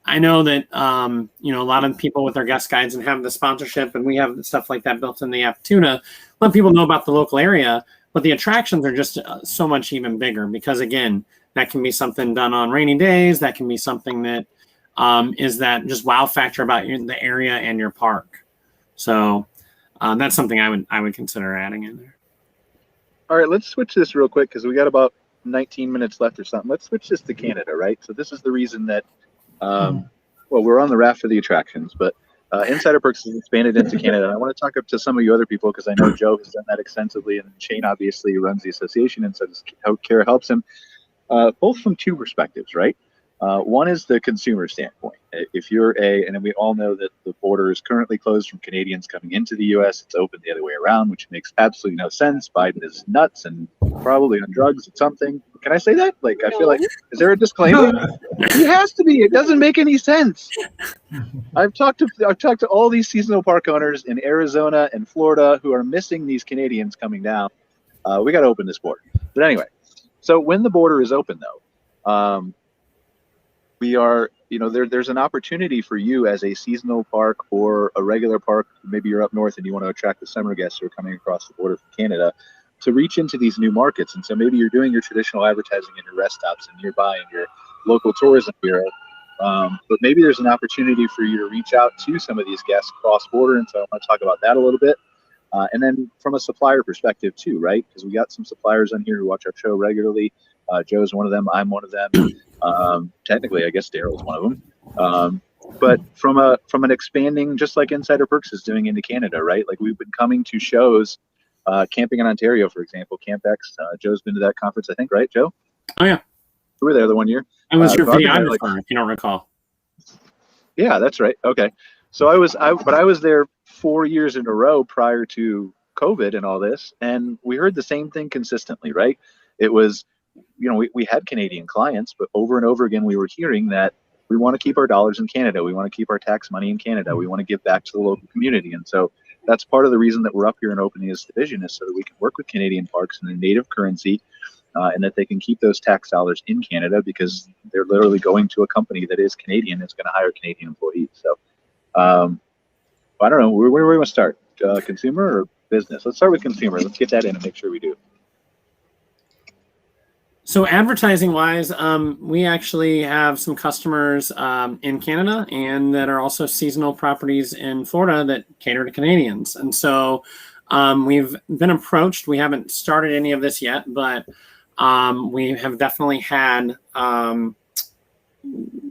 I know that, a lot of people with their guest guides and have the sponsorship, and we have stuff like that built in the app too, to let people know about the local area. But the attractions are just so much even bigger because, again, that can be something done on rainy days. That can be something that is that just wow factor about the area and your park. So that's something I would consider adding in there. All right, let's switch this real quick because we got about 19 minutes left or something. Let's switch this to Canada, right? So this is the reason that, we're on the raft for the attractions, but Insider Perks has expanded into Canada. I want to talk up to some of you other people because I know Joe has done that extensively, and Shane obviously runs the association, and so how Cara helps him, both from two perspectives, right? One is the consumer standpoint. If you're and we all know that the border is currently closed from Canadians coming into the U.S. It's open the other way around, which makes absolutely no sense. Biden is nuts and probably on drugs or something. Can I say that? I feel like, is there a disclaimer? He has to be. It doesn't make any sense. I've talked to all these seasonal park owners in Arizona and Florida who are missing these Canadians coming down. We got to open this border. But anyway, so when the border is open, though, we are, there's an opportunity for you as a seasonal park or a regular park. Maybe you're up north and you want to attract the summer guests who are coming across the border from Canada to reach into these new markets. And so maybe you're doing your traditional advertising in your rest stops and nearby in your local tourism bureau. But maybe there's an opportunity for you to reach out to some of these guests cross border. And so I want to talk about that a little bit. And then from a supplier perspective too, right? Because we got some suppliers on here who watch our show regularly. Joe's one of them. I'm one of them. Technically, I guess Daryl's one of them. But from an expanding, just like Insider Perks is doing into Canada, right? We've been coming to shows, camping in Ontario, for example, CampX. Joe's been to that conference, I think, right, Joe? Oh yeah, we were there the one year. I was your videographer, if you don't recall. Yeah, that's right. Okay, so I was there 4 years in a row prior to COVID and all this, and we heard the same thing consistently, right? It was, we had Canadian clients, but over and over again, we were hearing that we want to keep our dollars in Canada. We want to keep our tax money in Canada. We want to give back to the local community. And so that's part of the reason that we're up here and opening this division, is so that we can work with Canadian parks in a native currency, and that they can keep those tax dollars in Canada because they're literally going to a company that is Canadian that's going to hire Canadian employees. So I don't know, where do we want to start? Consumer or business? Let's start with consumer. Let's get that in and make sure we do. So advertising wise, we actually have some customers in Canada and that are also seasonal properties in Florida that cater to Canadians. And so we've been approached. We haven't started any of this yet, but we have definitely had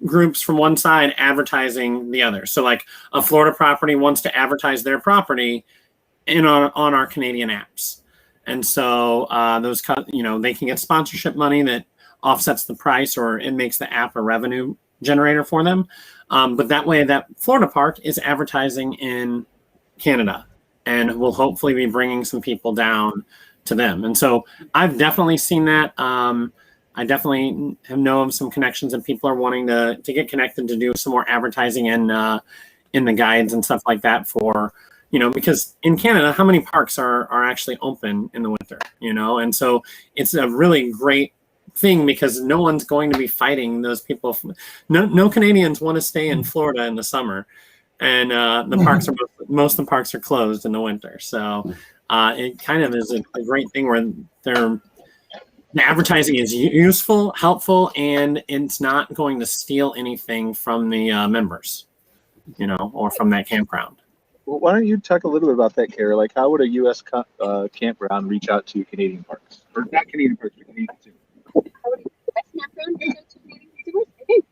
groups from one side advertising the other. So like a Florida property wants to advertise their property on our Canadian apps. And so they can get sponsorship money that offsets the price, or it makes the app a revenue generator for them. But that way that Florida park is advertising in Canada and will hopefully be bringing some people down to them. And so I've definitely seen that. I definitely know of some connections, and people are wanting to get connected to do some more advertising in the guides and stuff like that for, because in Canada, how many parks are actually open in the winter, and so it's a really great thing because no one's going to be fighting those people. No Canadians want to stay in Florida in the summer, and the parks are most of the parks are closed in the winter. So it kind of is a great thing where the advertising is useful, helpful, and it's not going to steal anything from the members, or from that campground. Well, why don't you talk a little bit about that, Cara? How would a U.S. campground reach out to Canadian parks? Or not Canadian parks, but Canadian consumers? How would a U.S. campground reach out to Canadian consumers? I think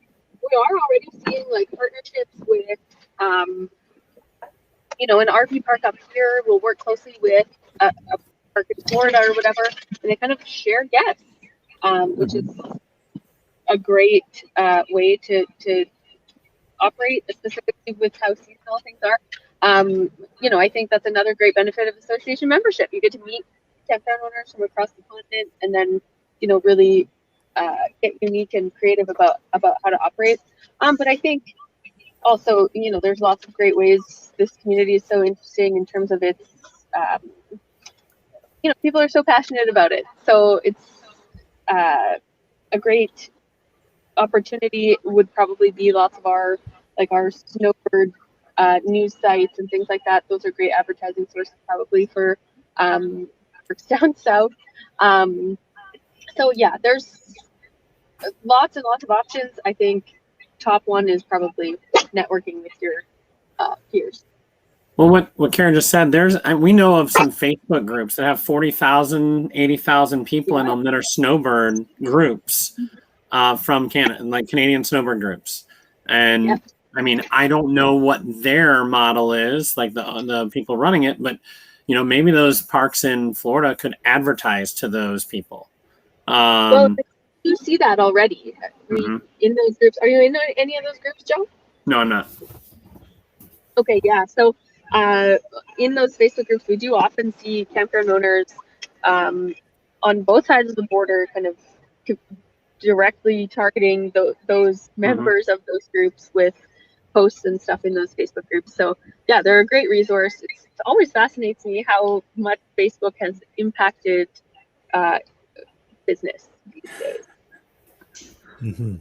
we are already seeing partnerships with, an RV park up here will work closely with a park in Florida or whatever, and they kind of share guests, which is a great way to operate, specifically with how seasonal things are. I think that's another great benefit of association membership. You get to meet campground owners from across the continent, and then really get unique and creative about how to operate. But I think also there's lots of great ways. This community is so interesting in terms of its people are so passionate about it, so it's a great opportunity would probably be lots of our snowbird news sites and things like that. Those are great advertising sources probably for down south. So yeah, there's lots and lots of options. I think top one is probably networking with your peers. Well, what Karen just said, we know of some Facebook groups that have 40,000, 80,000 people in them that are snowbird groups from Canada, like Canadian snowbird groups. And I mean, I don't know what their model is, like the people running it, but maybe those parks in Florida could advertise to those people. Well, you see that already in those groups. Are you in any of those groups, Joe? No, I'm not. Okay, yeah. So in those Facebook groups, we do often see campground owners on both sides of the border kind of directly targeting those members of those groups with posts and stuff in those Facebook groups. So yeah, they're a great resource. It always fascinates me how much Facebook has impacted business these days. Mm-hmm.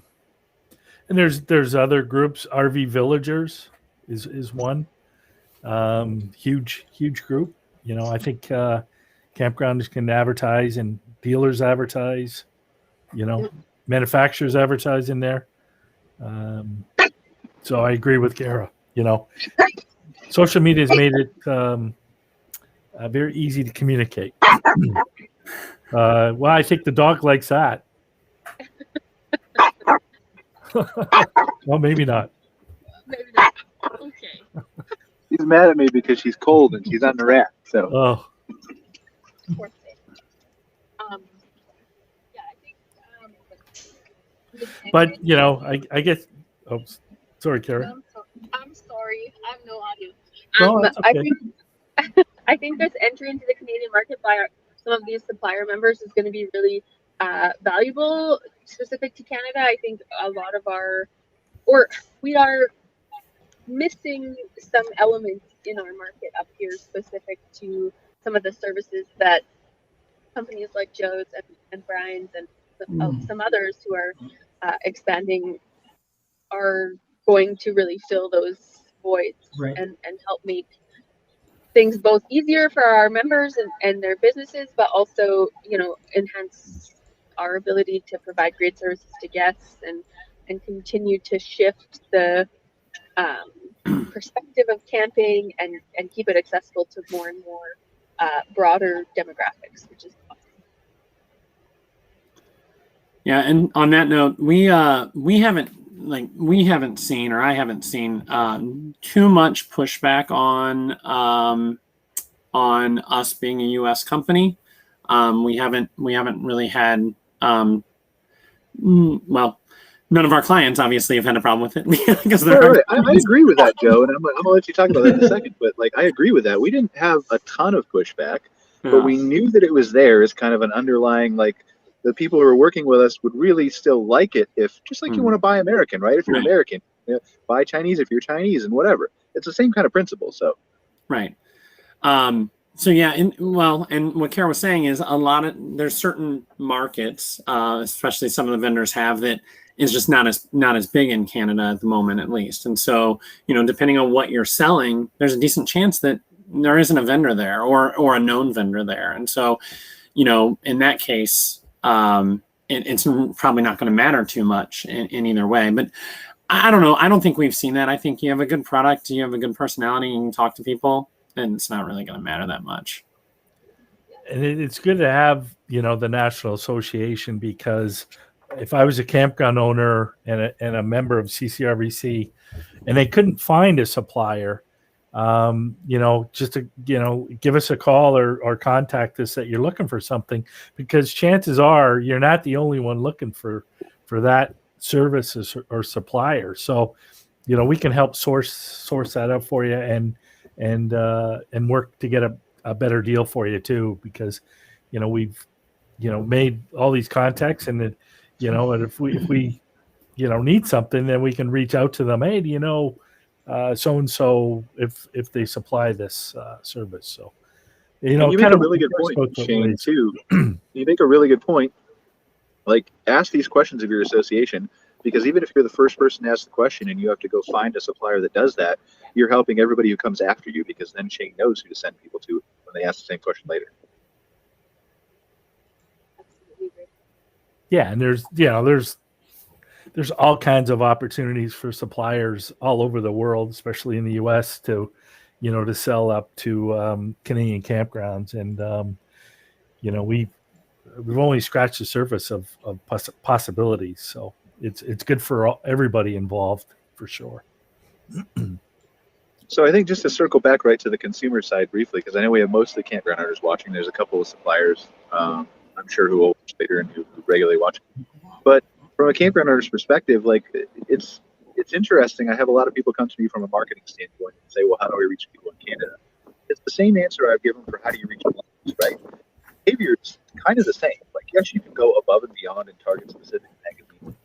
And there's other groups. RV Villagers is one huge group. I think campgrounders can advertise and dealers advertise. Manufacturers advertise in there. So I agree with Cara. Social media has made it very easy to communicate. Well, I think the dog likes that. Well, maybe not. Maybe not. Okay. She's mad at me because she's cold and she's on the rack. So. Oh. Poor thing. Yeah, I think. But I guess. Oh, sorry, Cara. I'm sorry. I have no audio. No, that's okay. I think this entry into the Canadian market by some of these supplier members is going to be really valuable, specific to Canada. I think a lot of we are missing some elements in our market up here specific to some of the services that companies like Joe's and Brian's and some others who are expanding are going to really fill those voids and help make things both easier for our members and their businesses, but also, enhance our ability to provide great services to guests and continue to shift the perspective of camping and keep it accessible to more and more broader demographics, which is awesome. Yeah, and on that note, I haven't seen too much pushback on us being a U.S. company. We haven't really had none of our clients obviously have had a problem with it because right. I agree with that, Joe, and I'm gonna let you talk about that in a second. But I agree with that. We didn't have a ton of pushback, but we knew that it was there as kind of an underlying the people who are working with us would really still like it if, just like you want to buy American, right? If you're American, buy Chinese if you're Chinese and whatever. It's the same kind of principle. So, right. So yeah, and what Cara was saying is there's certain markets, especially some of the vendors have that is just not as big in Canada at the moment, at least. And so, depending on what you're selling, there's a decent chance that there isn't a vendor there or a known vendor there. And so, in that case, it's probably not going to matter too much in either way. But I don't know. I don't think we've seen that. I think you have a good product, you have a good personality, you can talk to people, and it's not really going to matter that much. And it's good to have, the National Association, because if I was a campground owner and a member of CCRVC and they couldn't find a supplier, just to, give us a call or contact us that you're looking for something, because chances are you're not the only one looking for that service or supplier. So, we can help source that up for you and work to get a better deal for you too, because, we've, made all these contacts and and if we need something, then we can reach out to them. Hey, so-and-so if they supply this service. So, you make a really good point, Shane, too. You make a really good point. Ask these questions of your association. Because even if you're the first person to ask the question and you have to go find a supplier that does that, you're helping everybody who comes after you, because then Shane knows who to send people to when they ask the same question later. Yeah, and there's all kinds of opportunities for suppliers all over the world, especially in the U.S. to sell up to Canadian campgrounds, and we've only scratched the surface of possibilities. So it's good for everybody involved for sure. So I think just to circle back right to the consumer side briefly, because I know we have most of the campground owners watching. There's a couple of suppliers, I'm sure, who will watch later and who regularly watch. But from a campground owner's perspective, like it's interesting. I have a lot of people come to me from a marketing standpoint and say, well, how do I reach people in Canada? It's the same answer I've given for how do you reach people, right? Behavior is kind of the same. Like, yes, you can go above and beyond and target specific magazines,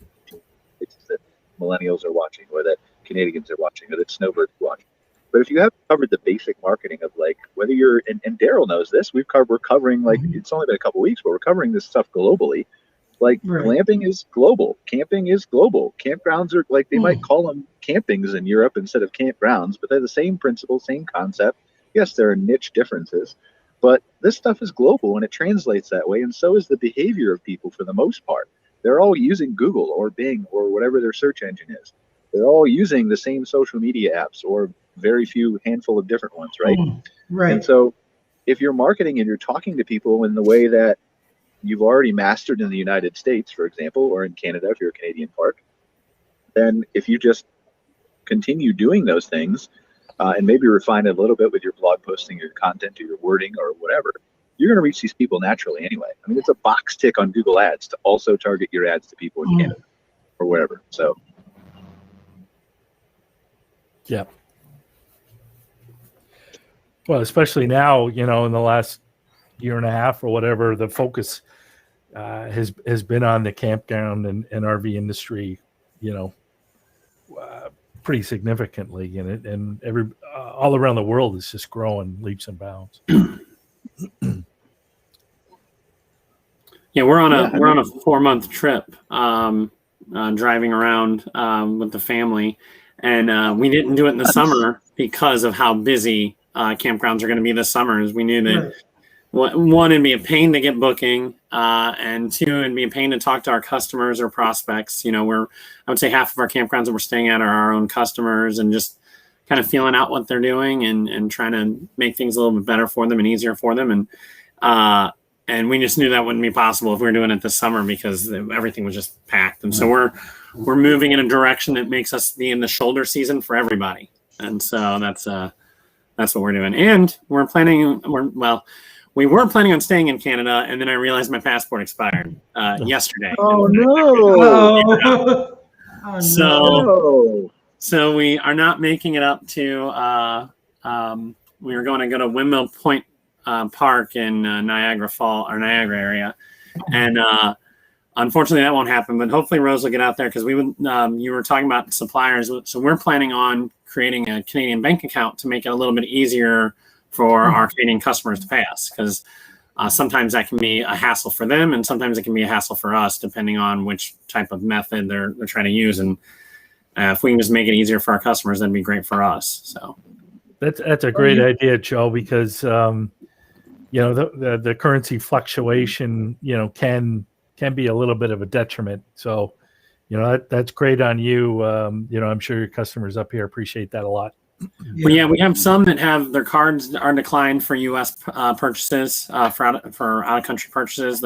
places that millennials are watching, or that Canadians are watching, or that snowbirds are watching. But if you have covered the basic marketing of, like, whether you're, and Daryl knows this, we're covering, like, it's only been a couple of weeks, but we're covering this stuff globally. Like, glamping is global, camping is global, campgrounds are, like, they might call them campings in Europe instead of campgrounds, but they're the same principle, same concept. Yes, there are niche differences, but this stuff is global and it translates that way, and so is the behavior of people for the most part. They're all using Google or Bing or whatever their search engine is. They're all using the same social media apps, or very few handful of different ones, right? Right. And so if you're marketing and you're talking to people in the way that you've already mastered in the United States, for example, or in Canada if you're a Canadian park, then if you just continue doing those things and maybe refine it a little bit with your blog posting, your content, or your wording, or whatever, you're going to reach these people naturally anyway. I mean, it's a box tick on Google Ads to also target your ads to people in Canada or wherever. So, yeah. Well, especially now, in the last year and a half or whatever, the focus has been on the campground and RV industry, pretty significantly, and all around the world is just growing leaps and bounds. Yeah, we're on a 4-month trip, driving around with the family, and we didn't do it in the summer because of how busy campgrounds are going to be this summer. As we knew that one, it'd be a pain to get booking, and two, it'd be a pain to talk to our customers or prospects. I would say half of our campgrounds that we're staying at are our own customers, and just kind of feeling out what they're doing and trying to make things a little bit better for them and easier for them. And we just knew that wouldn't be possible if we were doing it this summer because everything was just packed. And so we're moving in a direction that makes us be in the shoulder season for everybody. And so that's what we're doing. And we were planning on staying in Canada, and then I realized my passport expired yesterday. Oh no! So we are not making it up to. We were going to go to Windmill Point Park in Niagara area, and unfortunately that won't happen. But hopefully Rose will get out there, because you were talking about suppliers, so we're planning on creating a Canadian bank account to make it a little bit easier for our Canadian customers to pay us, because sometimes that can be a hassle for them, and sometimes it can be a hassle for us, depending on which type of method they're trying to use. And if we can just make it easier for our customers, that'd be great for us. So that's a great idea, Joe, because the currency fluctuation can be a little bit of a detriment. So that's great on you. I'm sure your customers up here appreciate that a lot. Well, yeah, we have some that have their cards are declined for U.S. purchases, for out-of-country purchases.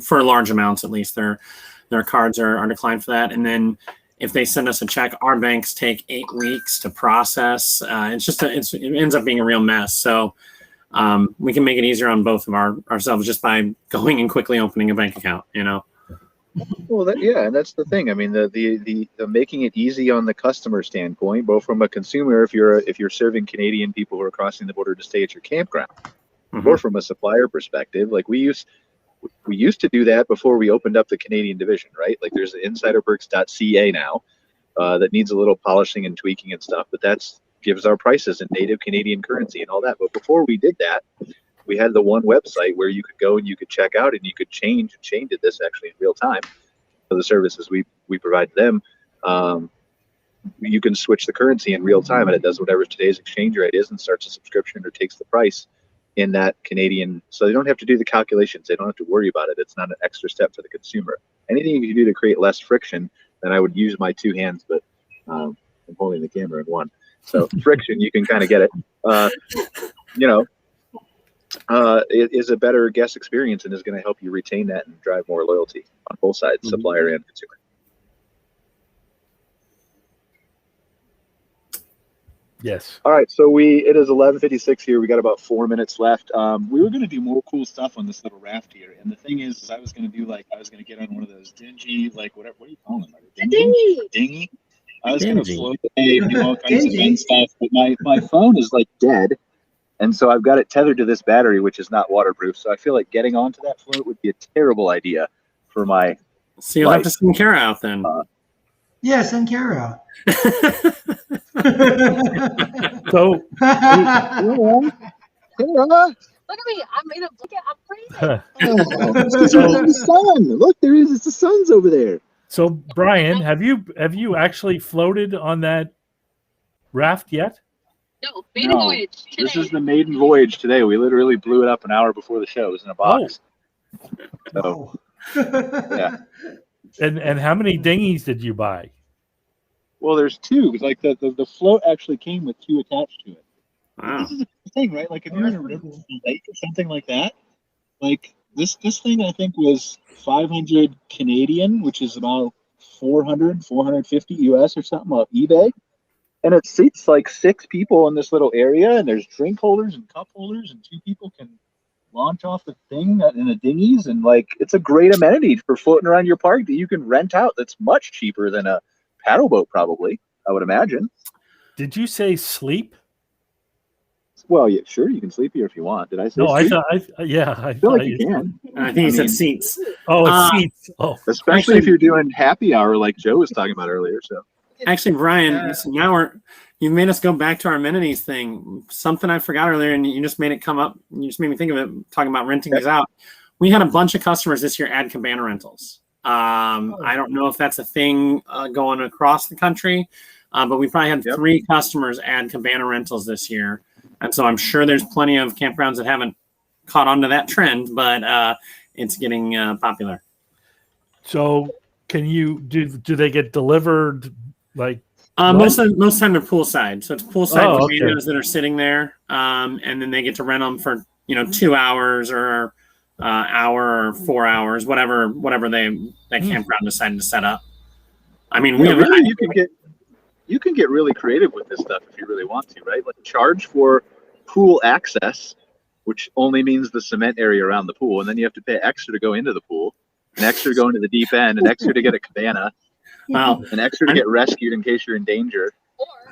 For large amounts, at least, their cards are declined for that. And then if they send us a check, our banks take 8 weeks to process. It ends up being a real mess. So we can make it easier on both of ourselves just by going and quickly opening a bank account. Well, and that's the thing. I mean, the making it easy on the customer standpoint, both from a consumer, if you're serving Canadian people who are crossing the border to stay at your campground, or from a supplier perspective, like we used to do that before we opened up the Canadian division, right? Like there's insiderperks.ca now that needs a little polishing and tweaking and stuff, but gives our prices in native Canadian currency and all that. But before we did that, we had the one website where you could go and you could check out and you could change. And Shane did this actually in real time. of the services we provide to them, you can switch the currency in real time, and it does whatever today's exchange rate is and starts a subscription or takes the price in that Canadian. So they don't have to do the calculations. They don't have to worry about it. It's not an extra step for the consumer. Anything you can do to create less friction, then I would use my two hands, but I'm holding the camera in one. So friction, you can kind of get it. It is a better guest experience and is going to help you retain that and drive more loyalty on both sides, supplier and consumer. Yes. All right, so it is 11:56 here. We got about 4 minutes left. We were going to do more cool stuff on this little raft here, and the thing is I was going to get on one of those dingy, like what do you call them? Dinghy. I was going to float away, do all kinds of fun stuff, but my phone is like dead, and so I've got it tethered to this battery, which is not waterproof. So I feel like getting onto that float would be a terrible idea for my. So you'll have to send Cara out then. Yeah, send Cara out. So, Look at me. I'm in a blanket. I'm freezing. The sun. Look, it's the sun's over there. So Brian, have you actually floated on that raft yet? No, maiden voyage today. This is the maiden voyage today. We literally blew it up an hour before the show. It was in a box. So, yeah. And how many dinghies did you buy? Well, there's two. Like the float actually came with two attached to it. Wow. This is the thing, right? Like if you're in a river or lake or something like that, like this thing I think was 500 Canadian, which is about 450 US or something off eBay. And it seats like 6 people in this little area, and there's drink holders and cup holders, and 2 people can launch off the thing in the dinghies, and like it's a great amenity for floating around your park that you can rent out. That's much cheaper than a paddle boat, probably, I would imagine. Did you say sleep? Well, yeah, sure, you can sleep here if you want. Did I say No, sleep? I feel like you can. I think he said seats. Oh, it's seats. Oh, Especially if you're doing happy hour like Joe was talking about earlier. So actually, Brian, now you made us go back to our amenities thing. Something I forgot earlier, and you just made it come up. You just made me think of it. Talking about renting these out, we had a bunch of customers this year add cabana rentals. I don't know if that's a thing going across the country, but we probably had 3 customers add cabana rentals this year, and so I'm sure there's plenty of campgrounds that haven't caught on to that trend, but it's getting popular. So, can you do they get delivered like? Most of the time they're poolside, so it's poolside cabanas that are sitting there, and then they get to rent them for 2 hours or hour or 4 hours, whatever that campground decided to set up. I mean, you can get really creative with this stuff if you really want to, right? Like charge for pool access, which only means the cement area around the pool, and then you have to pay extra to go into the pool, an extra to go into the deep end, an extra to get a cabana. Wow, an extra to get rescued in case you're in danger.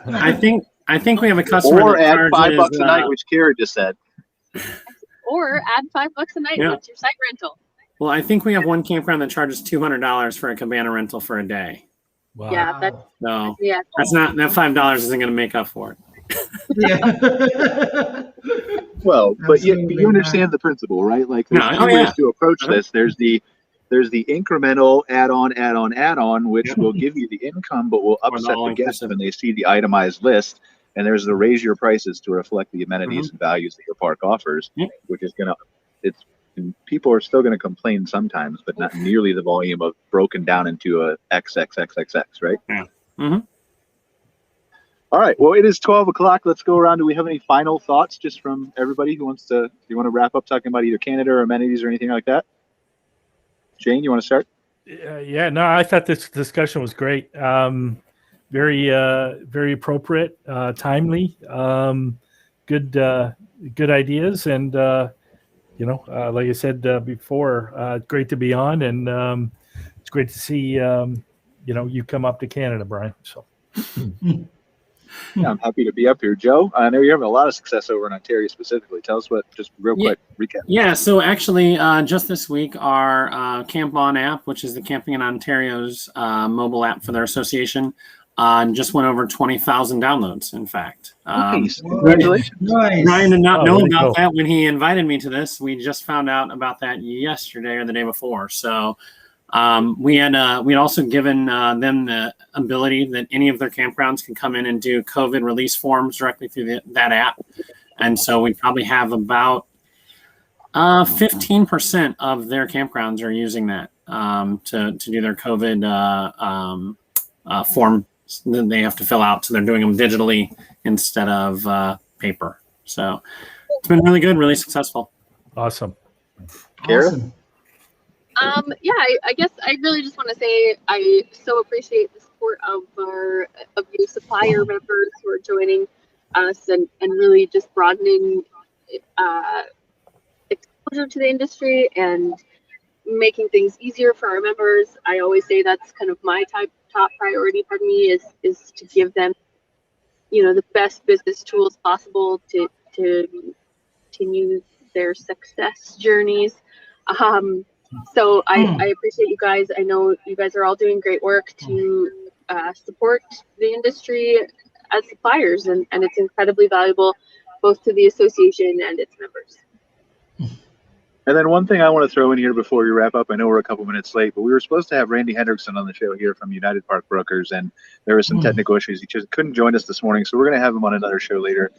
I think we have a customer. Or add $5 a night, which Cara just said. Or add $5 a night. That's your site rental. Well, I think we have one campground that charges $200 for a cabana rental for a day. Wow. Yeah, that's not that $5 isn't going to make up for it. Well, but you understand the principle, right? Like there's 2 ways to approach this. There's the incremental add-on, which will give you the income, but will upset the guests when they see the itemized list. And there's the raise your prices to reflect the amenities and values that your park offers, which is people are still going to complain sometimes, but not nearly the volume of broken down into a XXXXX, right? Yeah. Mm-hmm. All right. Well, it is 12 o'clock. Let's go around. Do we have any final thoughts just from everybody who wants to? Do you want to wrap up talking about either Canada or amenities or anything like that? Shane, you want to start? No, I thought this discussion was great. Very appropriate, timely, good ideas, and like I said before, great to be on, and it's great to see you come up to Canada, Brian. So. Yeah, I'm happy to be up here. Joe, I know you're having a lot of success over in Ontario specifically. Tell us just real quick recap. Yeah, so actually just this week our Camp On app, which is the Camping in Ontario's mobile app for their association, just went over 20,000 downloads, in fact. Nice. Congratulations. Nice. Ryan did not know about that when he invited me to this. We just found out about that yesterday or the day before. So We'd also given them the ability that any of their campgrounds can come in and do COVID release forms directly through that app. And so we probably have about 15% of their campgrounds are using that to do their COVID form that they have to fill out. So they're doing them digitally instead of paper. So it's been really good, really successful. Awesome. Cara? Awesome. Yeah, I guess I really just want to say I so appreciate the support of your supplier members who are joining us and really just broadening exposure to the industry and making things easier for our members. I always say that's kind of my top priority for me is to give them, the best business tools possible to continue their success journeys. So I appreciate you guys. I know you guys are all doing great work to support the industry as suppliers, and it's incredibly valuable both to the association and its members. And then one thing I want to throw in here before we wrap up, I know we're a couple minutes late, but we were supposed to have Randy Hendrickson on the show here from United Park Brokers, and there were some technical issues. He just couldn't join us this morning, so we're going to have him on another show later,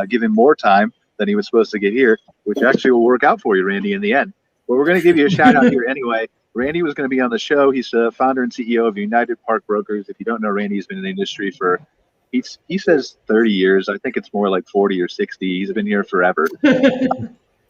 give him more time than he was supposed to get here, which actually will work out for you, Randy, in the end. But we're going to give you a shout out here anyway. Randy was going to be on the show. He's the founder and CEO of United Park Brokers. If you don't know, Randy has been in the industry for, he says 30 years. I think it's more like 40 or 60. He's been here forever.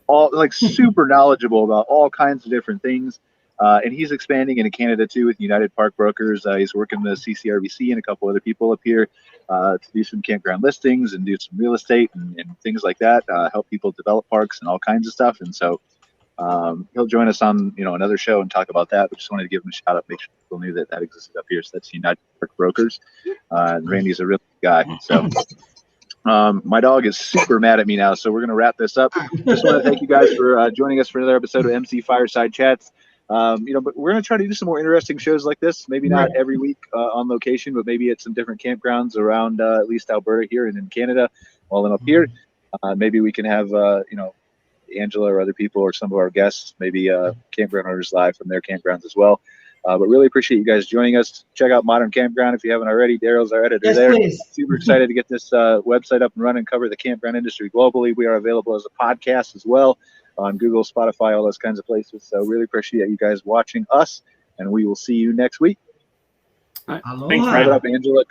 All like super knowledgeable about all kinds of different things. And he's expanding into Canada too with United Park Brokers. He's working with CCRBC and a couple other people up here to do some campground listings and do some real estate and things like that, help people develop parks and all kinds of stuff. And so he'll join us on another show and talk about that. But just wanted to give him a shout out, make sure people knew that existed up here. So that's United Park Brokers. And Randy's a real good guy. So my dog is super mad at me now, so we're going to wrap this up. Just want to thank you guys for joining us for another episode of MC Fireside Chats. But we're going to try to do some more interesting shows like this. Maybe not every week on location, but maybe at some different campgrounds around at least Alberta here and in Canada while I'm up here. Maybe we can have, Angela or other people or some of our guests, maybe campground owners live from their campgrounds as well. But really appreciate you guys joining us. Check out Modern Campground if you haven't already. Daryl's our editor there. Please. Super excited to get this website up and running and cover the campground industry globally. We are available as a podcast as well on Google, Spotify, all those kinds of places. So really appreciate you guys watching us, and we will see you next week. All right. Aloha. Thanks, Wrap it up, Angela.